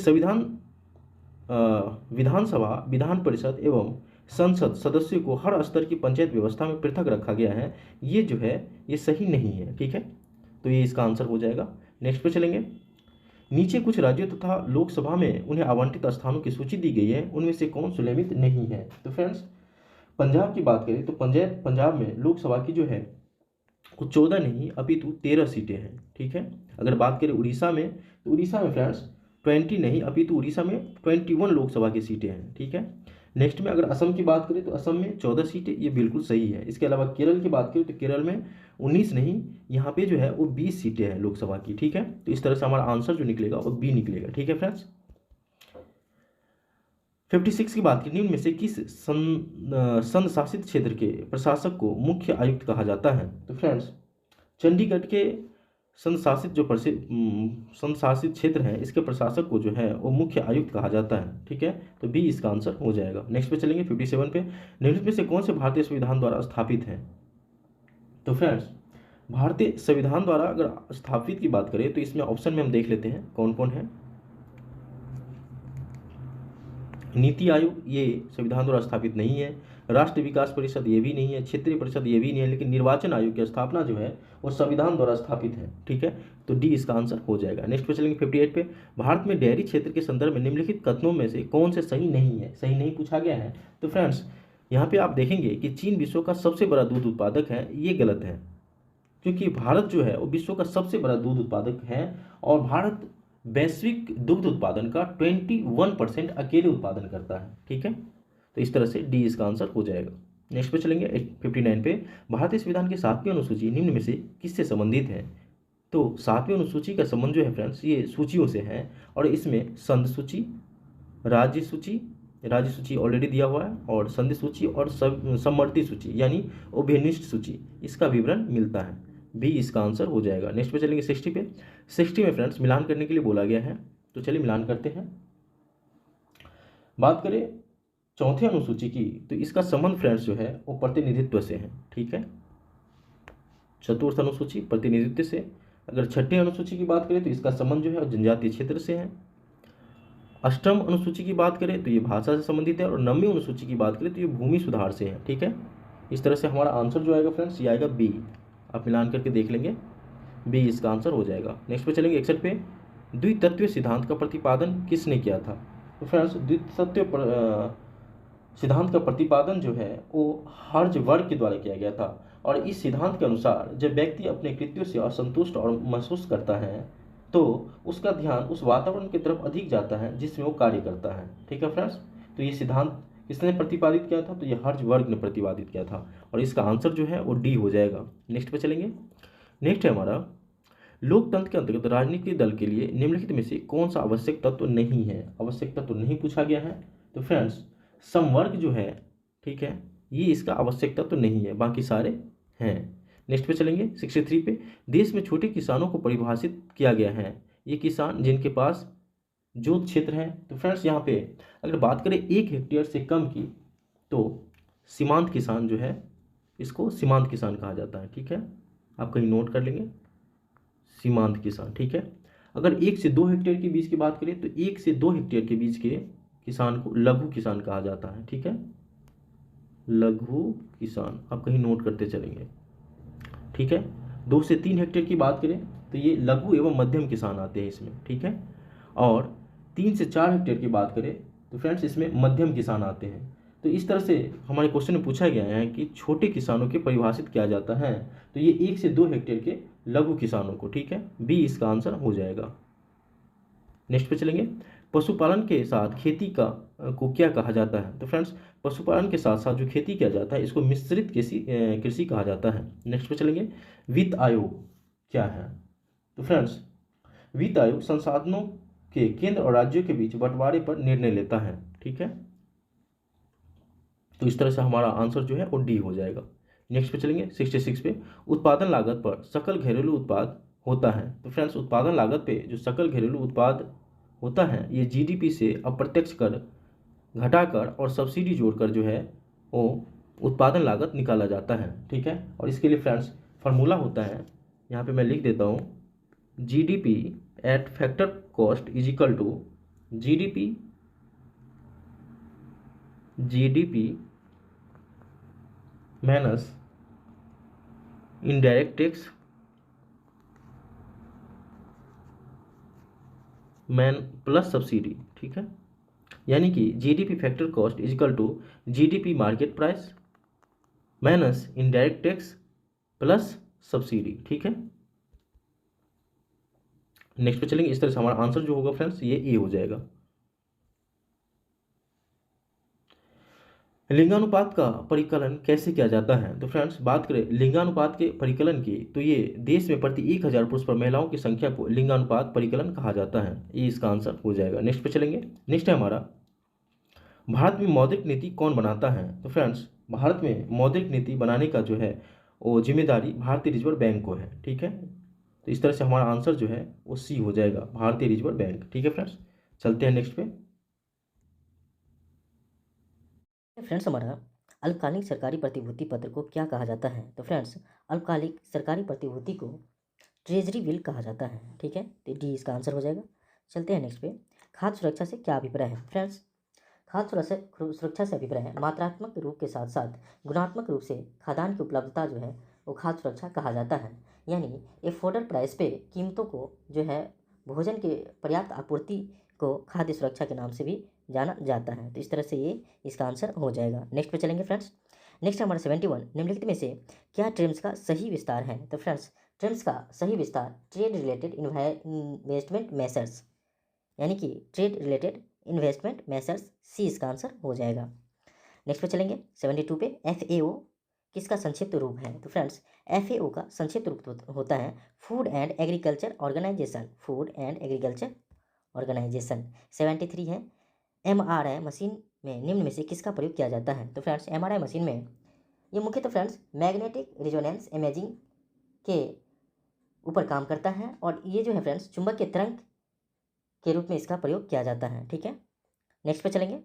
विधानसभा, विधान परिषद एवं संसद सदस्यों को हर स्तर की पंचायत व्यवस्था में पृथक रखा गया है, ये जो है ये सही नहीं है। ठीक है, तो ये इसका आंसर हो जाएगा। नेक्स्ट पे चलेंगे। नीचे कुछ राज्यों तथा लोकसभा में उन्हें आवंटित स्थानों की सूची दी गई है, उनमें से कौन सुनियमित नहीं है। तो फ्रेंड्स पंजाब की बात करें तो पंजाब में लोकसभा की जो है वो 14 नहीं अपितु 13 सीटें हैं। ठीक है, अगर बात करें उड़ीसा में तो उड़ीसा में फ्रेंड्स 20 नहीं अपितु उड़ीसा में 21 लोकसभा की सीटें हैं। ठीक है, नेक्स्ट में अगर असम की बात करें तो असम में 14 सीटें, ये बिल्कुल सही है। इसके अलावा केरल की बात करें तो केरल में 19 नहीं यहाँ पे जो है वो 20 सीटें हैं लोकसभा की। ठीक है, तो इस तरह से हमारा आंसर जो निकलेगा वो बी निकलेगा। ठीक है फ्रेंड्स, 56 की बात की, निम्न में से किस संघ शासित क्षेत्र के प्रशासक को मुख्य आयुक्त कहा जाता है। तो फ्रेंड्स चंडीगढ़ के संघ शासित क्षेत्र है इसके प्रशासक को जो है वो मुख्य आयुक्त कहा जाता है। ठीक है, तो बी इसका आंसर हो जाएगा। नेक्स्ट पे चलेंगे 57 पे, निम्नलिखित में से कौन से भारतीय संविधान द्वारा स्थापित है। तो फ्रेंड्स भारतीय संविधान द्वारा अगर स्थापित की बात करें तो इसमें ऑप्शन में हम देख लेते हैं कौन कौन है। नीति आयोग ये संविधान द्वारा स्थापित नहीं है, राष्ट्रीय विकास परिषद ये भी नहीं है, क्षेत्रीय परिषद ये भी नहीं है, लेकिन निर्वाचन आयोग की स्थापना जो है वो संविधान द्वारा स्थापित है। ठीक है, तो डी इसका आंसर हो जाएगा। नेक्स्ट पे चलेंगे 58 पे, भारत में डेयरी क्षेत्र के संदर्भ में निम्नलिखित कथनों में से कौन से सही नहीं है। सही नहीं पूछा गया है। तो फ्रेंड्स यहाँ पे आप देखेंगे कि चीन विश्व का सबसे बड़ा दूध उत्पादक है, ये गलत है, क्योंकि भारत जो है वो विश्व का सबसे बड़ा दूध उत्पादक है और भारत वैश्विक दुग्ध उत्पादन का 21% अकेले उत्पादन करता है। ठीक है, तो इस तरह से डी इसका आंसर हो जाएगा। नेक्स्ट पे चलेंगे 59 पे। भारतीय संविधान की 7वीं अनुसूची निम्न में से किससे संबंधित है? तो 7वीं अनुसूची का संबंध जो है फ्रेंड्स ये सूचियों से है, और इसमें संघ सूची, राज्य सूची, राज्य सूची ऑलरेडी दिया हुआ है, और संधि सूची और समवर्ती सूची यानी उभयनिष्ठ सूची, इसका विवरण मिलता है। बी इसका आंसर हो जाएगा। नेक्स्ट पे चलेंगे 60 पे। 60 में फ्रेंड्स मिलान करने के लिए बोला गया है, तो चलिए मिलान करते हैं। बात करें चौथे अनुसूची की, तो इसका संबंध फ्रेंड्स जो है वो प्रतिनिधित्व से है। ठीक है, चतुर्थ अनुसूची प्रतिनिधित्व से। अगर छठी अनुसूची की बात करें तो इसका संबंध जो है वो जनजातीय क्षेत्र से है। अष्टम अनुसूची की बात करें तो ये भाषा से संबंधित है, और 9वीं अनुसूची की बात करें तो ये भूमि सुधार से है। ठीक है, इस तरह से हमारा आंसर जो आएगा फ्रेंड्स ये आएगा बी। आप मिलान करके देख लेंगे, बी इसका आंसर हो जाएगा। नेक्स्ट पे चलेंगे 61 पे। द्वितत्व सिद्धांत का प्रतिपादन किसने किया था? तो फ्रेंड्स द्वितत्व सिद्धांत का प्रतिपादन जो है वो हर्ज़बर्ग के द्वारा किया गया था, और इस सिद्धांत के अनुसार जब व्यक्ति अपने कृत्यों से असंतुष्ट और महसूस करता है तो उसका ध्यान उस वातावरण की तरफ अधिक जाता है जिसमें वो कार्य करता है। ठीक है फ्रेंड्स, तो ये सिद्धांत किसने प्रतिपादित किया था? तो ये हर्ज़बर्ग ने प्रतिपादित किया था, और इसका आंसर जो है वो डी हो जाएगा। नेक्स्ट पे चलेंगे। नेक्स्ट है हमारा लोकतंत्र के अंतर्गत राजनीतिक दल के लिए निम्नलिखित में से कौन सा आवश्यक तत्व नहीं है? आवश्यक तत्व नहीं पूछा गया है, तो फ्रेंड्स संवर्ग जो है, ठीक है, ये इसका आवश्यक तत्व नहीं है, बाकी सारे हैं। नेक्स्ट पे चलेंगे 63 पे। देश में छोटे किसानों को परिभाषित किया गया है, ये किसान जिनके पास जोत क्षेत्र है। तो फ्रेंड्स यहाँ पे अगर बात करें 1 हेक्टेयर से कम की, तो सीमांत किसान जो है इसको सीमांत किसान कहा जाता है। ठीक है, आप कहीं नोट कर लेंगे, सीमांत किसान। ठीक है, अगर 1 से 2 हेक्टेयर के बीच की बात करें तो 1 से 2 हेक्टेयर के बीच के किसान को लघु किसान कहा जाता है। ठीक है, लघु किसान आप कहीं नोट करते चलेंगे। ठीक है, 2 से 3 हेक्टेयर की बात करें तो ये लघु एवं मध्यम किसान आते हैं इसमें। ठीक है, और 3 से 4 हेक्टेयर की बात करें तो फ्रेंड्स इसमें मध्यम किसान आते हैं। तो इस तरह से हमारे क्वेश्चन में पूछा गया है कि छोटे किसानों के परिभाषित किया जाता है, तो ये 1 से 2 हेक्टेयर के लघु किसानों को। ठीक है, बी इसका आंसर हो जाएगा। नेक्स्ट पे चलेंगे। पशुपालन के साथ खेती का को क्या कहा जाता है? तो फ्रेंड्स पशुपालन के साथ साथ जो खेती किया जाता है इसको मिश्रित कृषि कहा जाता है। नेक्स्ट पे चलेंगे। वित्त आयोग क्या है? तो फ्रेंड्स वित्त आयोग संसाधनों के केंद्र और राज्यों के बीच बंटवारे पर निर्णय लेता है। ठीक है, तो इस तरह से हमारा आंसर जो है वो डी हो जाएगा। नेक्स्ट पे चलेंगे 66 पे। उत्पादन लागत पर सकल घरेलू उत्पाद होता है। तो फ्रेंड्स उत्पादन लागत पे जो सकल घरेलू उत्पाद होता है ये जीडीपी से अप्रत्यक्ष कर घटाकर और सब्सिडी जोड़कर जो है वो उत्पादन लागत निकाला जाता है। ठीक है, और इसके लिए फ्रेंड्स फार्मूला होता है, यहाँ पे मैं लिख देता हूँ, GDP at factor cost is equal to GDP minus indirect tax plus subsidy. ठीक है, यानी कि GDP factor cost is equal to GDP market price minus indirect tax plus subsidy. ठीक है, नेक्स्ट पे चलेंगे। इस तरह से हमारा आंसर जो होगा फ्रेंड्स ये ए हो जाएगा। लिंगानुपात का परिकलन कैसे किया जाता है? तो फ्रेंड्स बात करें लिंगानुपात के परिकलन की, तो ये देश में प्रति 1000 पुरुष पर महिलाओं की संख्या को लिंगानुपात परिकलन कहा जाता है। ये इसका आंसर हो जाएगा। नेक्स्ट पे चलेंगे। नेक्स्ट है हमारा भारत में मौद्रिक नीति कौन बनाता है? तो फ्रेंड्स भारत में मौद्रिक नीति बनाने का जो है वो जिम्मेदारी भारतीय रिजर्व बैंक को है। ठीक है, तो इस तरह से हमारा आंसर जो है वो सी हो जाएगा, भारतीय रिजर्व बैंक। ठीक है फ्रेंड्स, चलते हैं नेक्स्ट पे। फ्रेंड्स हमारा अल्पकालिक सरकारी प्रतिभूति पत्र को क्या कहा जाता है? तो फ्रेंड्स अल्पकालिक सरकारी प्रतिभूति को ट्रेजरी बिल कहा जाता है। ठीक है, तो डी इसका आंसर हो जाएगा। चलते हैं नेक्स्ट पे। खाद्य सुरक्षा से क्या अभिप्राय है? फ्रेंड्स खाद्य सुरक्षा से अभिप्राय है मात्रात्मक रूप के साथ साथ गुणात्मक रूप से खाद्यान्न की उपलब्धता जो है वो खाद्य सुरक्षा कहा जाता है। यानी एफोर्डर प्राइस पे कीमतों को जो है भोजन के पर्याप्त आपूर्ति को खाद्य सुरक्षा के नाम से भी जाना जाता है। तो इस तरह से ये इसका आंसर हो जाएगा। नेक्स्ट पे चलेंगे फ्रेंड्स। नेक्स्ट हमारा 71 निम्नलिखित में से क्या ट्रेम्स का सही विस्तार है? तो फ्रेंड्स ट्रेम्स का सही विस्तार ट्रेड रिलेटेड इन्वेस्टमेंट मेसर्स यानी कि ट्रेड रिलेटेड इन्वेस्टमेंट मेजर्स, सी इसका आंसर हो जाएगा। नेक्स्ट पे चलेंगे 72 पे, FAO किसका संक्षिप्त रूप है? तो फ्रेंड्स FAO का संक्षिप्त रूप होता है food and agriculture organisation, food and agriculture organisation. 73 है, MRI मशीन में निम्न में से किसका प्रयोग किया जाता है? तो फ्रेंड्स MRI मशीन में ये मुख्यतः फ्रेंड्स मैग्नेटिक रिजोनेंस इमेजिंग के ऊपर काम करता है और ये जो है फ्रेंड्स चुंबकीय तरंग के रूप में इसका प्रयोग किया जाता है। ठीक है, नेक्स्ट पे चलेंगे,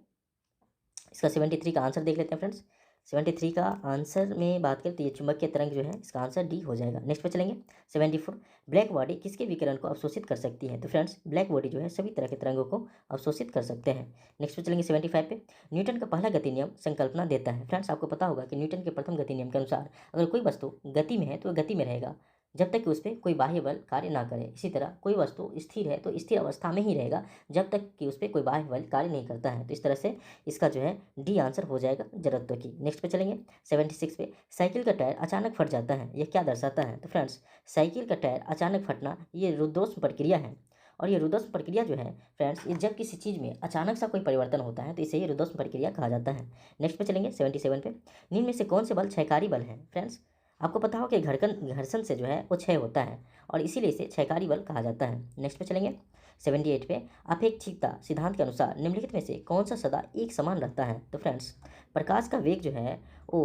इसका 73 का आंसर देख लेते हैं फ्रेंड्स। 73 का आंसर में बात करें तो ये चुंबकीय तरंग जो है इसका आंसर डी हो जाएगा। नेक्स्ट पे चलेंगे 74, ब्लैक बॉडी किसके विकिरण को अवशोषित कर सकती है? तो फ्रेंड्स ब्लैक बॉडी जो है सभी तरह के तरंगों को अवशोषित कर सकते हैं। नेक्स्ट पे चलेंगे 75 पे, न्यूटन का पहला गति नियम संकल्पना देता है। फ्रेंड्स आपको पता होगा कि न्यूटन के प्रथम गति नियम के अनुसार अगर कोई वस्तु गति में है तो गति में रहेगा जब तक कि उस पर कोई बाह्य बल कार्य ना करे। इसी तरह कोई वस्तु स्थिर है तो स्थिर अवस्था में ही रहेगा जब तक कि उस पर कोई बाह्य बल कार्य नहीं करता है। तो इस तरह से इसका जो है डी आंसर हो जाएगा जड़त्व की। नेक्स्ट पे चलेंगे 76 पे, साइकिल का टायर अचानक फट जाता है, यह क्या दर्शाता है? तो फ्रेंड्स साइकिल का टायर अचानक फटना ये रुद्धोष्म प्रक्रिया है और ये रुद्धोष्म प्रक्रिया जो है फ्रेंड्स ये जब किसी चीज़ में अचानक सा कोई परिवर्तन होता है तो इसे ये रुद्धोष्म प्रक्रिया कहा जाता है। नेक्स्ट पे चलेंगे 77 पे, निम्न में से कौन से बल क्षयकारी बल है? फ्रेंड्स आपको पता हो कि घर्षण से जो है वो क्षय होता है और इसीलिए इसे क्षयकारी बल कहा जाता है। नेक्स्ट पे चलेंगे 78 पे, अपेक्षिकता सिद्धांत के अनुसार निम्नलिखित में से कौन सा सदा एक समान रहता है? तो फ्रेंड्स प्रकाश का वेग जो है वो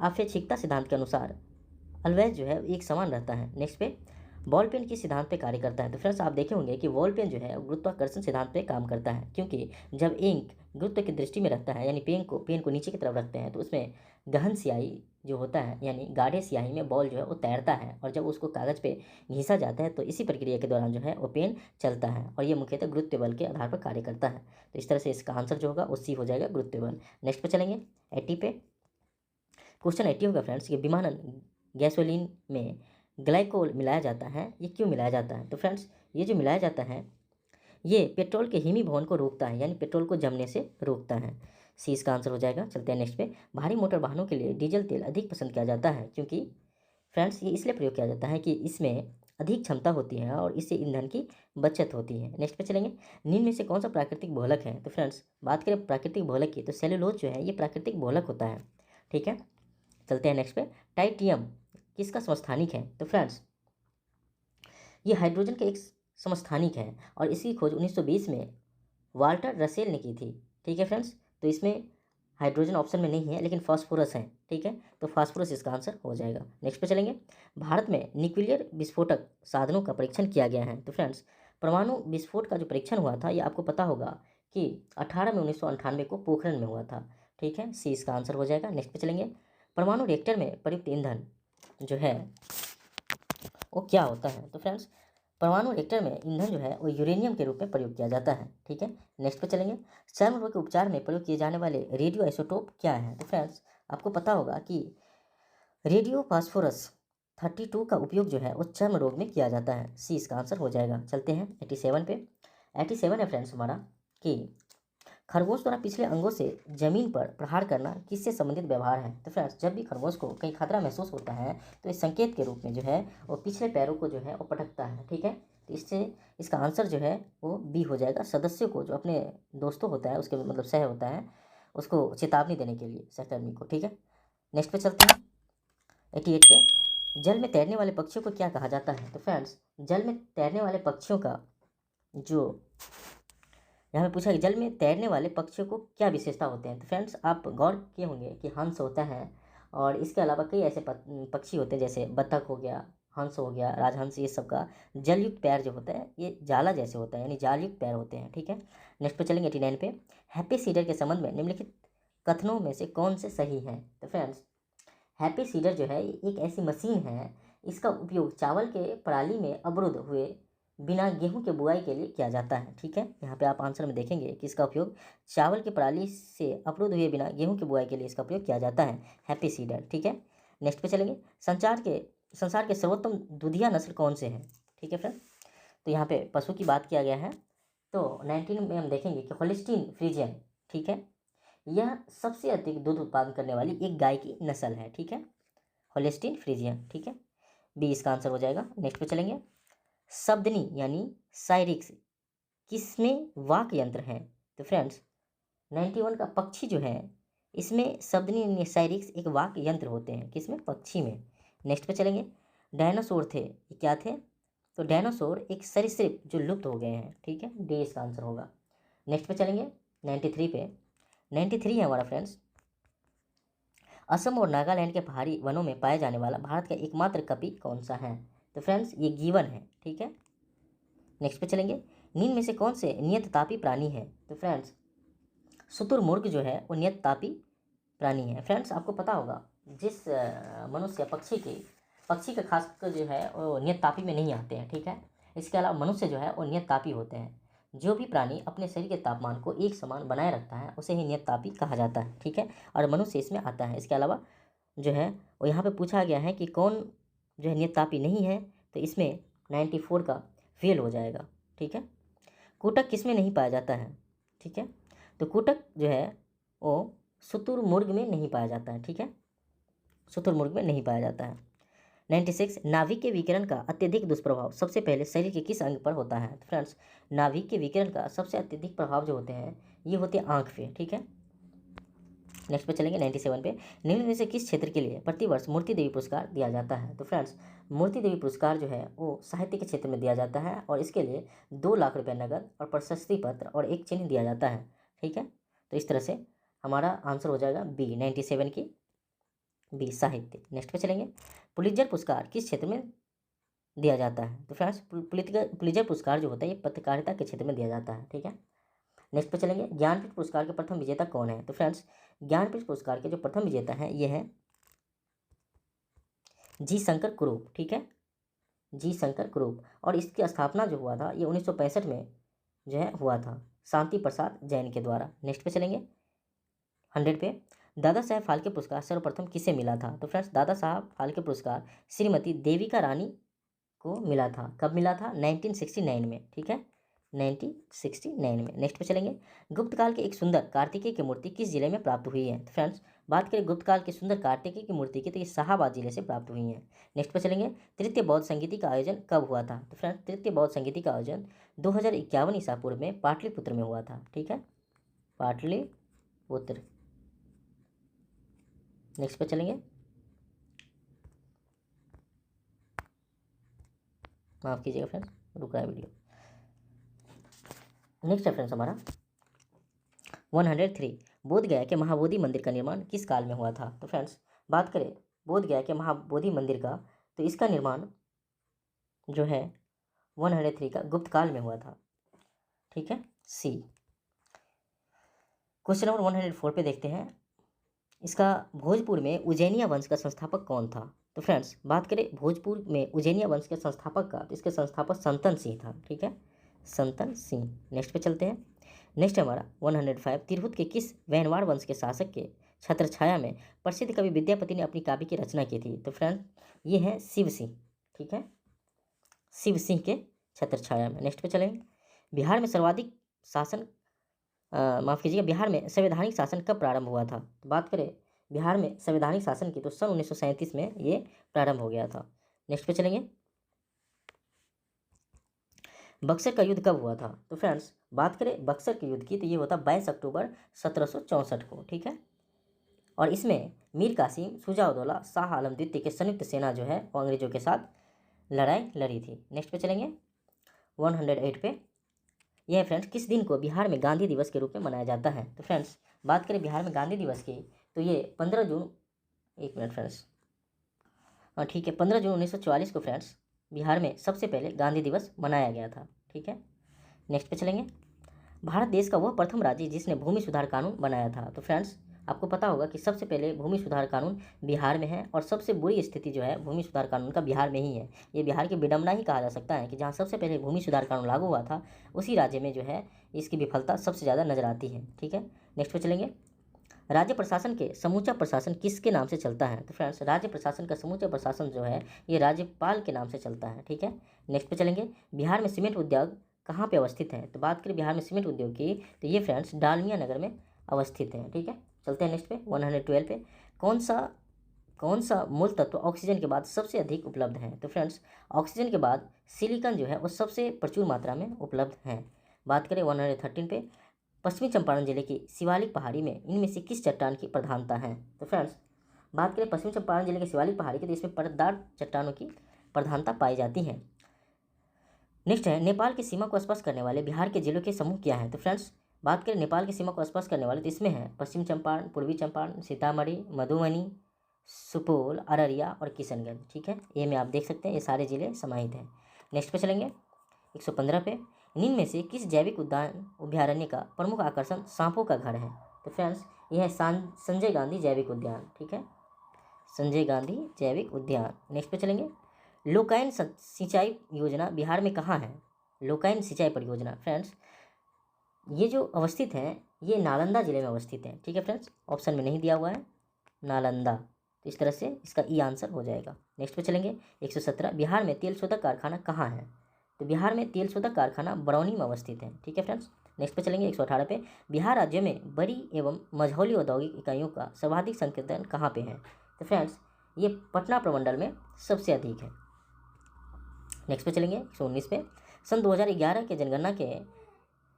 अपेक्षिकता सिद्धांत के अनुसार ऑलवेज जो है एक समान रहता है। नेक्स्ट पे, बॉल पेन किस सिद्धांत पे कार्य करता है? तो फ्रेंड्स आप देखे होंगे कि बॉल पेन जो है गुरुत्वाकर्षण सिद्धांत पे काम करता है, क्योंकि जब इंक गुरुत्व की दृष्टि में रहता है यानी पेन को नीचे की तरफ रखते हैं तो उसमें गहन स्याही जो होता है यानी गाढ़े स्याही में बॉल जो है वो तैरता है और जब उसको कागज़ पे घिसा जाता है तो इसी प्रक्रिया के दौरान जो है वो पेन चलता है और ये मुख्यतः गुरुत्व बल के आधार पर कार्य करता है। तो इस तरह से इसका आंसर जो होगा वो सी हो जाएगा, गुरुत्व बल। नेक्स्ट पे चलेंगे 80 पे, क्वेश्चन 80 होगा फ्रेंड्स, ये विमानन गैसोलीन में ग्लाइकोल मिलाया जाता है, ये क्यों मिलाया जाता है? तो फ्रेंड्स ये जो मिलाया जाता है ये पेट्रोल के हिमीभवन को रोकता है यानी पेट्रोल को जमने से रोकता है। सी इसका आंसर हो जाएगा। चलते हैं नेक्स्ट पे, भारी मोटर वाहनों के लिए डीजल तेल अधिक पसंद किया जाता है क्योंकि फ्रेंड्स ये इसलिए प्रयोग किया जाता है कि इसमें अधिक क्षमता होती है और इससे ईंधन की बचत होती है। नेक्स्ट पे चलेंगे, निम्न में से कौन सा प्राकृतिक बहुलक है? तो फ्रेंड्स बात करें प्राकृतिक बहुलक की तो सेलुलोज जो है ये प्राकृतिक बहुलक होता है। ठीक है, चलते हैं नेक्स्ट पे, टाइटियम किसका समस्थानिक है? तो फ्रेंड्स ये हाइड्रोजन का एक समस्थानिक है और इसकी खोज 1920 में वाल्टर रसेल ने की थी। ठीक है फ्रेंड्स, तो इसमें हाइड्रोजन ऑप्शन में नहीं है लेकिन फास्फोरस है। ठीक है, तो फास्फोरस इसका आंसर हो जाएगा। नेक्स्ट पे चलेंगे, भारत में न्यूक्लियर विस्फोटक साधनों का परीक्षण किया गया है। तो फ्रेंड्स परमाणु विस्फोट का जो परीक्षण हुआ था ये आपको पता होगा कि 18 में 1998 को पोखरण में हुआ था। ठीक है, सी इसका आंसर हो जाएगा। नेक्स्ट पे चलेंगे, परमाणु रिएक्टर में प्रयुक्त ईंधन जो है वो क्या होता है? तो फ्रेंड्स परमाणु रिएक्टर में ईंधन जो है वो यूरेनियम के रूप में प्रयोग किया जाता है। ठीक है, नेक्स्ट पे चलेंगे, चर्म रोग के उपचार में प्रयोग किए जाने वाले रेडियो आइसोटोप क्या है? तो फ्रेंड्स आपको पता होगा कि रेडियो फास्फोरस 32 का उपयोग जो है वो चर्म रोग में किया जाता है। सी इसका आंसर हो जाएगा। चलते हैं 87 पे, 87 है फ्रेंड्स हमारा कि खरगोश द्वारा पिछले अंगों से जमीन पर प्रहार करना किससे संबंधित व्यवहार है? तो फ्रेंड्स जब भी खरगोश को कहीं खतरा महसूस होता है तो इस संकेत के रूप में जो है वो पिछले पैरों को जो है वो पटकता है। ठीक है, तो इससे इसका आंसर जो है वो बी हो जाएगा, सदस्यों को जो अपने दोस्तों होता है उसके मतलब सह होता है उसको चेतावनी देने के लिए सहकर्मी को। ठीक है, नेक्स्ट पे चलते हैं 88 पे, जल में तैरने वाले पक्षियों को क्या कहा जाता है? तो फ्रेंड्स जल में तैरने वाले पक्षियों का जो यहाँ पे पूछा कि जल में तैरने वाले पक्षियों को क्या विशेषता होते हैं? तो फ्रेंड्स आप गौर किए होंगे कि हंस होता है और इसके अलावा कई ऐसे पक्षी होते हैं जैसे बतख हो गया, हंस हो गया, राजहंस, ये सब का जलयुक्त पैर जो होता है ये जाला जैसे होता है यानी जालयुक्त पैर होते हैं। ठीक है, नेक्स्ट पे चलेंगे 89 पे, हैप्पी सीडर के संबंध में निम्नलिखित कथनों में से कौन से सही है? तो फ्रेंड्स हैप्पी सीडर जो है एक ऐसी मशीन है, इसका उपयोग चावल के पराली में अवरुद्ध हुए बिना गेहूं के बुआई के लिए किया जाता है। ठीक है, यहाँ पे आप आंसर में देखेंगे कि इसका उपयोग चावल के पराली से अवरुद्ध हुए बिना गेहूं की बुआई के लिए इसका उपयोग किया जाता है, हैप्पी सीडर। ठीक है, नेक्स्ट पे चलेंगे, संसार के सर्वोत्तम दुधिया नस्ल कौन से हैं? ठीक है फ्रेंड, तो यहाँ पे पशु की बात किया गया है तो 19 में हम देखेंगे कि होलिस्टीन फ्रीजियन, ठीक है, यह सबसे अधिक दूध उत्पादन करने वाली एक गाय की नस्ल है। ठीक है, होलिस्टीन फ्रीजियन। ठीक है, बी इसका आंसर हो जाएगा। नेक्स्ट पे चलेंगे, शब्दनी यानी साइरिक्स किसमें वाक यंत्र है? तो फ्रेंड्स 91 का पक्षी जो है इसमें शब्दनी साइरिक्स एक वाक यंत्र होते हैं, किसमें? पक्षी में। नेक्स्ट पे चलेंगे, डायनासोर थे, ये क्या थे? तो डायनासोर एक सरीसृप जो लुप्त हो गए हैं, ठीक है, डी इसका आंसर होगा। नेक्स्ट पे चलेंगे 93 पे, 93 है हमारा फ्रेंड्स, असम और नागालैंड के पहाड़ी वनों में पाया जाने वाला भारत का एकमात्र कपि कौन सा है? तो फ्रेंड्स ये गीवन है, ठीक है। नेक्स्ट पे चलेंगे, निम्न में से कौन से नियततापी प्राणी है? तो फ्रेंड्स शुतुरमुर्ग जो है वो नियततापी प्राणी है। फ्रेंड्स आपको पता होगा जिस मनुष्य पक्षी का खास कर जो है वो नियततापी में नहीं आते हैं, ठीक है। इसके अलावा मनुष्य जो है वो नियततापी होते हैं। जो भी प्राणी अपने शरीर के तापमान को एक समान बनाए रखता है उसे ही नियततापी कहा जाता है, ठीक है, और मनुष्य इसमें आता है। इसके अलावा जो है वो यहाँ पे पूछा गया है कि कौन जो है नियततापी नहीं है, तो इसमें 94 का फेल हो जाएगा, ठीक है। कुटक किसमें नहीं पाया जाता है? ठीक है, तो कुटक जो है वो शुतुरमुर्ग में नहीं पाया जाता है, ठीक है, शुतुरमुर्ग में नहीं पाया जाता है। 96 नाभिक के विकिरण का अत्यधिक दुष्प्रभाव सबसे पहले शरीर के किस अंग पर होता है? तो फ्रेंड्स नाभिक के विकिरण का सबसे अत्यधिक प्रभाव जो होते हैं ये होते हैं आँख पे, ठीक है। नेक्स्ट पे चलेंगे 97 पे, निम्न में से किस क्षेत्र के लिए प्रतिवर्ष मूर्ति देवी पुरस्कार दिया जाता है? तो फ्रेंड्स मूर्ति देवी पुरस्कार जो है वो साहित्य के क्षेत्र में दिया जाता है और इसके लिए 2 लाख रुपये नगद और प्रशस्ति पत्र और एक चिन्ह दिया जाता है, ठीक है। तो इस तरह से हमारा आंसर हो जाएगा बी, 97 की बी साहित्य। नेक्स्ट पे चलेंगे, पुलित्जर पुरस्कार किस क्षेत्र में दिया जाता है? तो फ्रेंड्स पुलित्जर पुरस्कार जो होता है ये पत्रकारिता के क्षेत्र में दिया जाता है, ठीक है। नेक्स्ट पे चलेंगे, ज्ञानपीठ पुरस्कार के प्रथम विजेता कौन है? तो फ्रेंड्स ज्ञानपीठ पुरस्कार के जो प्रथम विजेता है ये है जी शंकर कुरूप, ठीक है, जी शंकर कुरूप। और इसकी स्थापना जो हुआ था ये 1965 में जो है हुआ था शांति प्रसाद जैन के द्वारा। नेक्स्ट पे चलेंगे 100 पे, दादा साहेब फाल्के पुरस्कार सर्वप्रथम किसे मिला था? तो फ्रेंड्स दादा साहब फाल्के पुरस्कार श्रीमती देविका रानी को मिला था। कब मिला था? 1969 में, ठीक है, 1969 में। नेक्स्ट पे चलेंगे, गुप्त काल के एक सुंदर कार्तिकेय की मूर्ति किस जिले में प्राप्त हुई है? तो फ्रेंड्स बात करें गुप्त काल के सुंदर कार्तिकेय की मूर्ति की तो ये शाहाबाद जिले से प्राप्त हुई है। नेक्स्ट पे चलेंगे, तृतीय बौद्ध संगीति का आयोजन कब हुआ था? तो फ्रेंड्स तृतीय बौद्ध संगीति का आयोजन 2051 ईसा पूर्व में पाटलिपुत्र में हुआ था, ठीक है, पाटलिपुत्र। नेक्स्ट पे चलेंगे, माफ कीजिएगा फ्रेंड्स रुक रहा है वीडियो। नेक्स्ट है फ्रेंड्स हमारा 103, बोध गया के महाबोधि मंदिर का निर्माण किस काल में हुआ था? तो फ्रेंड्स बात करें बोध गया के महाबोधि मंदिर का तो इसका निर्माण जो है 103 का गुप्त काल में हुआ था, ठीक है, सी। क्वेश्चन नंबर 104 पे देखते हैं, इसका भोजपुर में उज्जैनिया वंश का संस्थापक कौन था? तो फ्रेंड्स बात करें भोजपुर में उज्जैनिया वंश के संस्थापक का तो इसके संस्थापक संतन सिंह था, ठीक है, संतन सिंह। नेक्स्ट पे चलते हैं, नेक्स्ट हमारा 105, तिरहुत के किस वैनवाड़ वंश के शासक के छत्रछाया में प्रसिद्ध कवि विद्यापति ने अपनी काव्य की रचना की थी? तो फ्रेंड्स ये है शिव सिंह, ठीक है, शिव सिंह के छत्रछाया में। नेक्स्ट पे चलेंगे, बिहार में सर्वाधिक शासन माफ़ कीजिएगा बिहार में संवैधानिक शासन कब प्रारंभ हुआ था? तो बात करें बिहार में संवैधानिक शासन की तो सन 1937 में ये प्रारंभ हो गया था। नेक्स्ट पे चलेंगे, बक्सर का युद्ध कब हुआ था? तो फ्रेंड्स बात करें बक्सर के युद्ध की तो ये होता 22 अक्टूबर 1764 को, ठीक है, और इसमें मीर कासिम, शुजा-उद-दौला, शाह आलम द्वितीय के संयुक्त सेना जो है वो अंग्रेजों के साथ लड़ाई लड़ी थी। नेक्स्ट पे चलेंगे 108 पे, यह फ्रेंड्स किस दिन को बिहार में गांधी दिवस के रूप में मनाया जाता है? तो फ्रेंड्स बात करें बिहार में गांधी दिवस की तो ये 15 जून, एक मिनट फ्रेंड्स, हाँ ठीक है, 15 जून 1944 को फ्रेंड्स बिहार में सबसे पहले गांधी दिवस मनाया गया था, ठीक है। नेक्स्ट पे चलेंगे, भारत देश का वह प्रथम राज्य जिसने भूमि सुधार कानून बनाया था? तो फ्रेंड्स आपको पता होगा कि सबसे पहले भूमि सुधार कानून बिहार में है और सबसे बुरी स्थिति जो है भूमि सुधार कानून का बिहार में ही है। ये बिहार की विडंबना ही कहा जा सकता है कि जहाँ सबसे पहले भूमि सुधार कानून लागू हुआ था उसी राज्य में जो है इसकी विफलता सबसे ज़्यादा नजर आती है, ठीक है। नेक्स्ट पे चलेंगे, राज्य प्रशासन के समूचा प्रशासन किसके नाम से चलता है? तो फ्रेंड्स राज्य प्रशासन का समूचा प्रशासन जो है ये राज्यपाल के नाम से चलता है, ठीक है। नेक्स्ट पे चलेंगे, बिहार में सीमेंट उद्योग कहाँ पे अवस्थित है? तो बात करें बिहार में सीमेंट उद्योग की तो ये फ्रेंड्स डालमिया नगर में अवस्थित है, ठीक है। चलते हैं नेक्स्ट पे 112 पे, कौन सा मूल तत्व ऑक्सीजन के बाद सबसे अधिक उपलब्ध है? तो फ्रेंड्स ऑक्सीजन के बाद सिलिकॉन जो है वो सबसे प्रचुर मात्रा में उपलब्ध है। बात करें 113 पे, पश्चिमी चंपारण जिले की शिवालिक पहाड़ी में इनमें से किस चट्टान की प्रधानता है? तो फ्रेंड्स बात करें पश्चिमी चंपारण जिले के शिवालिक पहाड़ी की, तो इसमें परतदार चट्टानों की प्रधानता पाई जाती है। नेक्स्ट है, नेपाल की सीमा को स्पर्श करने वाले बिहार के जिलों के समूह क्या है? तो फ्रेंड्स बात करें नेपाल की सीमा को स्पर्श करने वाले, तो इसमें है पश्चिम चंपारण, पूर्वी चंपारण, सीतामढ़ी, मधुबनी, सुपौल, अररिया और किशनगंज। ठीक है, ये में आप देख सकते हैं ये सारे जिले समाहित हैं। नेक्स्ट पे चलेंगे 115 पे, निम्न में से किस जैविक उद्यान अभ्यारण्य का प्रमुख आकर्षण सांपों का घर है? तो फ्रेंड्स यह है संजय गांधी जैविक उद्यान। ठीक है, संजय गांधी जैविक उद्यान। नेक्स्ट पे चलेंगे, लोकायन सिंचाई योजना बिहार में कहाँ है? लोकायन सिंचाई परियोजना फ्रेंड्स ये जो अवस्थित है ये नालंदा जिले में अवस्थित है। ठीक है फ्रेंड्स, ऑप्शन में नहीं दिया हुआ है नालंदा, तो इस तरह से इसका ई आंसर हो जाएगा। नेक्स्ट पे चलेंगे 117, बिहार में तेल शोधक कारखाना कहाँ है? तो बिहार में तेल शोधक कारखाना बरौनी में अवस्थित है। ठीक है फ्रेंड्स, नेक्स्ट पे चलेंगे 118 पे, बिहार राज्य में बड़ी एवं मझौली औद्योगिक इकाइयों का सर्वाधिक संकेतन कहाँ पे है? तो फ्रेंड्स ये पटना प्रमंडल में सबसे अधिक है। नेक्स्ट पे चलेंगे 119 पे, सन 2011 के जनगणना के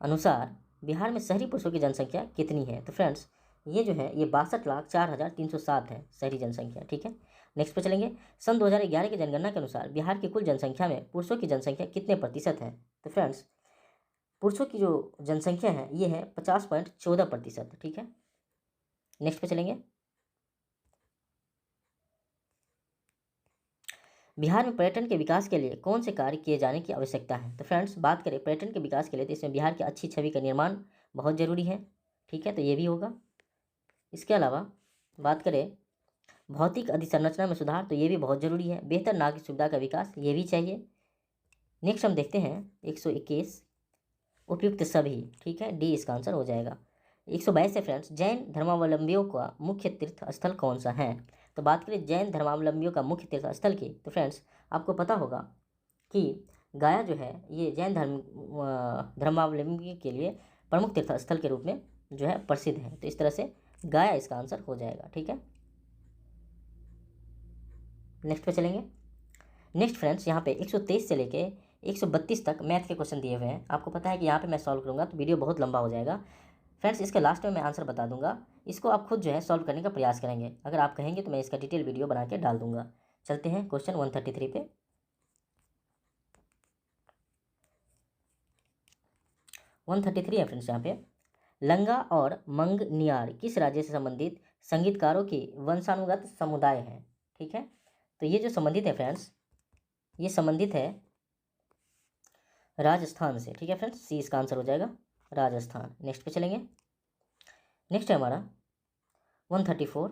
अनुसार बिहार में शहरी पुरुषों की जनसंख्या कितनी है? तो फ्रेंड्स ये जो है ये 62,04,307 है शहरी जनसंख्या। ठीक है, नेक्स्ट पे चलेंगे, सन 2011 की जनगणना के अनुसार बिहार की कुल जनसंख्या में पुरुषों की जनसंख्या कितने प्रतिशत है? तो फ्रेंड्स पुरुषों की जो जनसंख्या है ये है 50.14%। ठीक है, नेक्स्ट पे चलेंगे, बिहार में पर्यटन के विकास के लिए कौन से कार्य किए जाने की आवश्यकता है? तो फ्रेंड्स बात करें पर्यटन के विकास के लिए, तो इसमें बिहार की अच्छी छवि का निर्माण बहुत ज़रूरी है। ठीक है, तो ये भी होगा। इसके अलावा बात करें भौतिक अधिसंरचना में सुधार, तो ये भी बहुत ज़रूरी है। बेहतर नागरिक सुविधा का विकास, ये भी चाहिए। नेक्स्ट हम देखते हैं 121, उपयुक्त सभी। ठीक है, डी इसका आंसर हो जाएगा। 122 है फ्रेंड्स, जैन धर्मावलंबियों का मुख्य तीर्थ स्थल कौन सा है? तो बात करें जैन धर्मावलंबियों का मुख्य तीर्थ स्थल की, तो फ्रेंड्स आपको पता होगा कि गया जो है ये जैन धर्मावलंबी के लिए प्रमुख तीर्थ स्थल के रूप में जो है प्रसिद्ध है। तो इस तरह से गया इसका आंसर हो जाएगा। ठीक है, नेक्स्ट पे चलेंगे। नेक्स्ट फ्रेंड्स यहाँ पे 123 से लेके 132 तक मैथ के क्वेश्चन दिए हुए हैं। आपको पता है कि यहाँ पे मैं सॉल्व करूँगा तो वीडियो बहुत लंबा हो जाएगा। फ्रेंड्स इसके लास्ट में मैं आंसर बता दूंगा, इसको आप खुद जो है सॉल्व करने का प्रयास करेंगे। अगर आप कहेंगे तो मैं इसका डिटेल वीडियो बना के डाल दूंगा। चलते हैं क्वेश्चन 133 पे। 133 है फ्रेंड्स, यहाँ पे लंगा और मंगनियार किस राज्य से संबंधित संगीतकारों की वंशानुगत समुदाय है? ठीक है, तो ये जो संबंधित है फ्रेंड्स ये संबंधित है राजस्थान से। ठीक है फ्रेंड्स, सी इसका आंसर हो जाएगा राजस्थान। नेक्स्ट पे चलेंगे, नेक्स्ट है हमारा 134।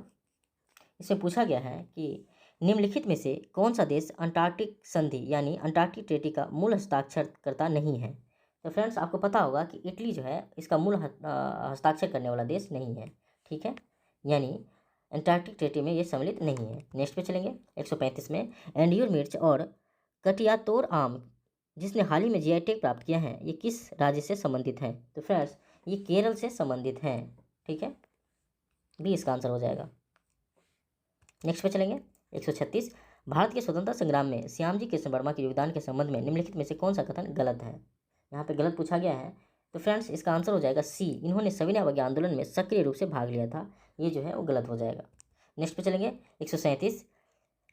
इसमें पूछा गया है कि निम्नलिखित में से कौन सा देश अंटार्कटिक संधि यानी अंटार्कटिक ट्रीटी का मूल हस्ताक्षरकर्ता नहीं है? तो फ्रेंड्स आपको पता होगा कि इटली जो है इसका मूल हस्ताक्षर करने वाला देश नहीं है। ठीक है, यानी अंटार्कटिक ट्रीटी में ये सम्मिलित नहीं है। नेक्स्ट पे चलेंगे 135 में, एंड्योर मिर्च और कटियातोर आम जिसने हाल ही में जीआई टैग प्राप्त किया है ये किस राज्य से संबंधित है? तो फ्रेंड्स ये केरल से संबंधित हैं। ठीक है, बी इसका आंसर हो जाएगा। नेक्स्ट पे चलेंगे 136, भारत के स्वतंत्रता संग्राम में श्यामजी कृष्ण वर्मा के योगदान के संबंध में निम्नलिखित में से कौन सा कथन गलत है? यहाँ पे गलत पूछा गया है, तो फ्रेंड्स इसका आंसर हो जाएगा सी, इन्होंने सविनय अवज्ञा आंदोलन में सक्रिय रूप से भाग लिया था। ये जो है वो गलत हो जाएगा। नेक्स्ट पे चलेंगे 137,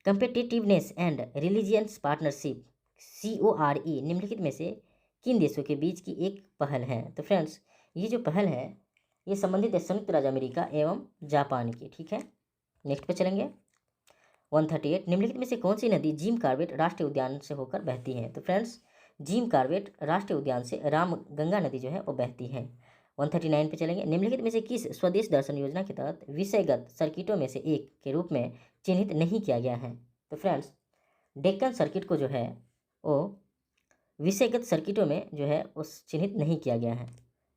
competitiveness and religious partnership CORE निम्नलिखित में से किन देशों के बीच की एक पहल है? तो फ्रेंड्स ये जो पहल है ये संबंधित है संयुक्त राज्य अमेरिका एवं जापान की। ठीक है, नेक्स्ट पे चलेंगे 138, निम्नलिखित में से कौन सी नदी जिम कॉर्बेट राष्ट्रीय उद्यान से होकर बहती है? तो फ्रेंड्स जिम कॉर्बेट राष्ट्रीय उद्यान से रामगंगा नदी जो है वो बहती है। 139 पे चलेंगे, निम्नलिखित में से किस स्वदेश दर्शन योजना के तहत विषयगत सर्किटों में से एक के रूप में चिन्हित नहीं किया गया है? तो फ्रेंड्स डेक्कन सर्किट को जो है वो विषयगत सर्किटों में जो है उस चिन्हित नहीं किया गया है।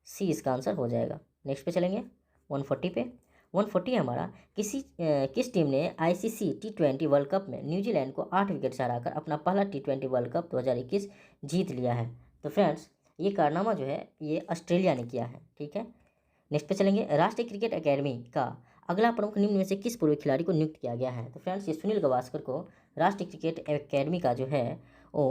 सी इसका आंसर हो जाएगा। नेक्स्ट पे चलेंगे 140 पे। 140 हमारा किस टीम ने ICC T20 वर्ल्ड कप में न्यूजीलैंड को 8 विकेट से हराकर अपना पहला T20 वर्ल्ड कप 2021 जीत लिया है? तो फ्रेंड्स ये कारनामा जो है ये ऑस्ट्रेलिया ने किया है। ठीक है, नेक्स्ट पे चलेंगे, राष्ट्रीय क्रिकेट अकेडमी का अगला प्रमुख निम्न में से किस पूर्व खिलाड़ी को नियुक्त किया गया है? तो फ्रेंड्स ये सुनील गावस्कर को राष्ट्रीय क्रिकेट अकेडमी का जो है वो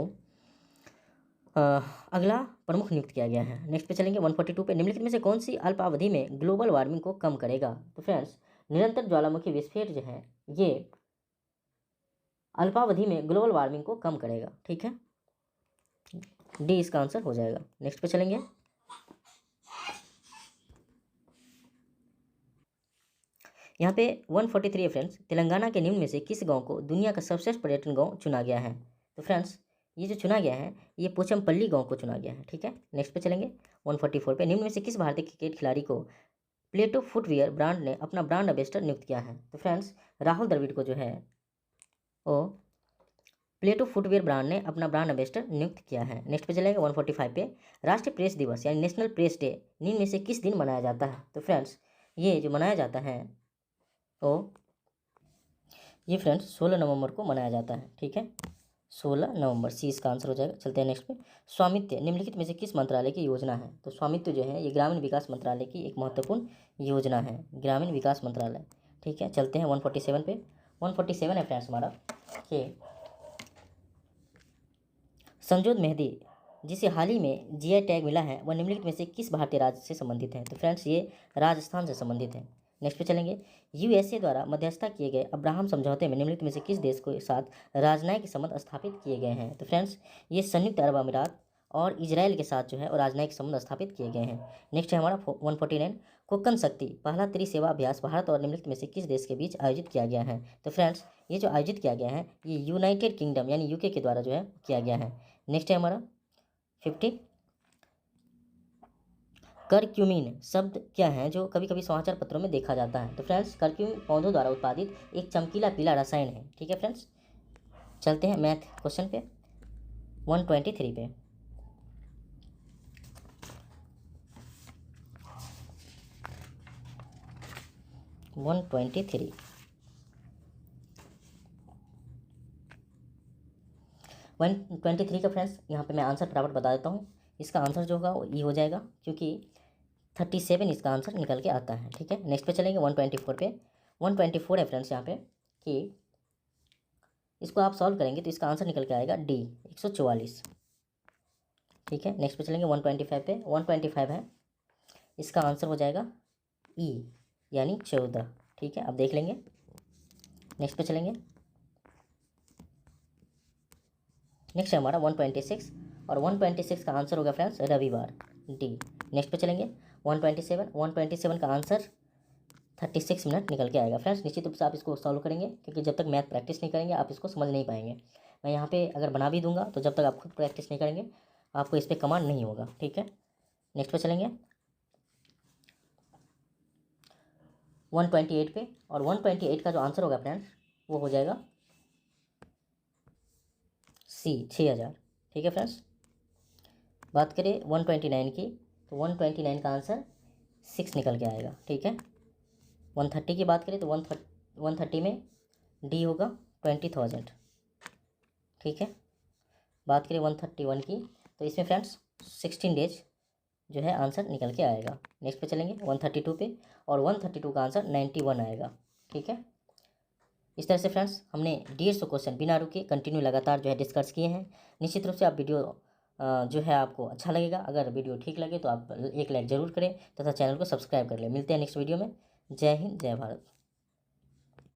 अगला प्रमुख नियुक्त किया गया है। नेक्स्ट पे चलेंगे 142 पे, निम्नलिखित में से कौन सी अल्पावधि में ग्लोबल वार्मिंग को कम करेगा? तो फ्रेंड्स निरंतर ज्वालामुखी विस्फोट जो है ये अल्पावधि में ग्लोबल वार्मिंग को कम करेगा। ठीक है, डी इसका आंसर हो जाएगा। नेक्स्ट पे चलेंगे, यहाँ पे 143 है फ्रेंड्स, तेलंगाना के निम्न में से किस गांव को दुनिया का सर्वश्रेष्ठ पर्यटन गांव चुना गया है? तो फ्रेंड्स ये जो चुना गया है ये पोचमपल्ली गांव को चुना गया है। ठीक है, नेक्स्ट पे चलेंगे 144 पे, निम्न में से किस भारतीय क्रिकेट खिलाड़ी को प्लेटो फुटवियर ब्रांड ने अपना ब्रांड एम्बेसडर नियुक्त किया है? तो फ्रेंड्स राहुल द्रविड़ को जो है वो प्लेटो फुटवियर ब्रांड ने अपना ब्रांड एम्बेसडर नियुक्त किया है। नेक्स्ट पे चलेंगे 145 पे, राष्ट्रीय प्रेस दिवस यानी नेशनल प्रेस डे निम्न में से किस दिन मनाया जाता है? तो फ्रेंड्स ये जो मनाया जाता है तो ये फ्रेंड्स 16 नवंबर को मनाया जाता है। ठीक है, 16 नवंबर, सी इसका आंसर हो जाएगा। चलते हैं नेक्स्ट पे, स्वामित्व निम्नलिखित में से किस मंत्रालय की योजना है? तो स्वामित्व जो है ये ग्रामीण विकास मंत्रालय की एक महत्वपूर्ण योजना है, ग्रामीण विकास मंत्रालय। ठीक है, चलते हैं 147 पे, 147 है फ्रेंड्स हमारा कि संजोद मेहदी जिसे हाल ही में जीआई टैग मिला है वह निम्नलिखित में से किस भारतीय राज्य से संबंधित है? तो फ्रेंड्स ये राजस्थान से संबंधित है। नेक्स्ट पे चलेंगे, यूएसए द्वारा मध्यस्थता किए गए अब्राहम समझौते में निम्नलिखित में से किस देश के साथ राजनयिक संबंध स्थापित किए गए हैं? तो फ्रेंड्स ये संयुक्त अरब अमीरात और इजराइल के साथ जो है और राजनयिक संबंध स्थापित किए गए हैं। नेक्स्ट है हमारा 149, कोकन शक्ति पहला त्रिसेवा अभ्यास भारत और निम्नलिखित में से किस देश के बीच आयोजित किया गया है? तो फ्रेंड्स ये जो आयोजित किया गया है ये यूनाइटेड किंगडम यानी यूके के द्वारा जो है किया गया है। नेक्स्ट है हमारा 50, करक्यूमिन शब्द क्या है जो कभी कभी समाचार पत्रों में देखा जाता है? तो फ्रेंड्स करक्यूमिन पौधों द्वारा उत्पादित एक चमकीला पीला रसायन है। ठीक है फ्रेंड्स, चलते हैं मैथ क्वेश्चन पे 123 पे, वन 123 का फ्रेंड्स यहाँ पे मैं आंसर फटाफट बता देता हूँ। इसका आंसर जो होगा वो ई हो जाएगा क्योंकि 37 इसका आंसर निकल के आता है। ठीक है, नेक्स्ट पे चलेंगे 124 पे, 124 है फ्रेंड्स यहाँ पे कि इसको आप सॉल्व करेंगे तो इसका आंसर निकल के आएगा डी 144। ठीक है, नेक्स्ट पे चलेंगे 125 पे, 125 है इसका आंसर हो जाएगा ई यानी 14। ठीक है, अब देख लेंगे। नेक्स्ट पे चलेंगे, नेक्स्ट है हमारा 126 और 126 का आंसर होगा फ्रेंड्स रविवार, डी। नेक्स्ट पे चलेंगे 127 का आंसर 36 मिनट निकल के आएगा। फ्रेंड्स निश्चित रूप से आप इसको सॉल्व करेंगे क्योंकि जब तक मैथ प्रैक्टिस नहीं करेंगे आप इसको समझ नहीं पाएंगे। मैं यहाँ पे अगर बना भी दूंगा तो जब तक आप खुद प्रैक्टिस नहीं करेंगे आपको इस पर कमांड नहीं होगा। ठीक है, नेक्स्ट पे चलेंगे 128 पे और 128 का जो आंसर होगा फ्रेंड्स वो हो जाएगा सी 6000। ठीक है फ्रेंड्स, बात करें 129 की तो 129 का आंसर 6 निकल के आएगा। ठीक है, 130 की बात करें तो 130 में डी होगा 20,000। ठीक है, बात करें 131 की तो इसमें फ्रेंड्स 16 डेज जो है आंसर निकल के आएगा। नेक्स्ट पे चलेंगे 132 पे और 132 का आंसर 91 आएगा। ठीक है, इस तरह से फ्रेंड्स हमने 150 क्वेश्चन बिना रुके कंटिन्यू लगातार जो है डिस्कस किए हैं। निश्चित रूप से आप वीडियो जो है आपको अच्छा लगेगा। अगर वीडियो ठीक लगे तो आप एक लाइक ज़रूर करें तथा चैनल को सब्सक्राइब कर लें। मिलते हैं नेक्स्ट वीडियो में। जय हिंद, जय भारत।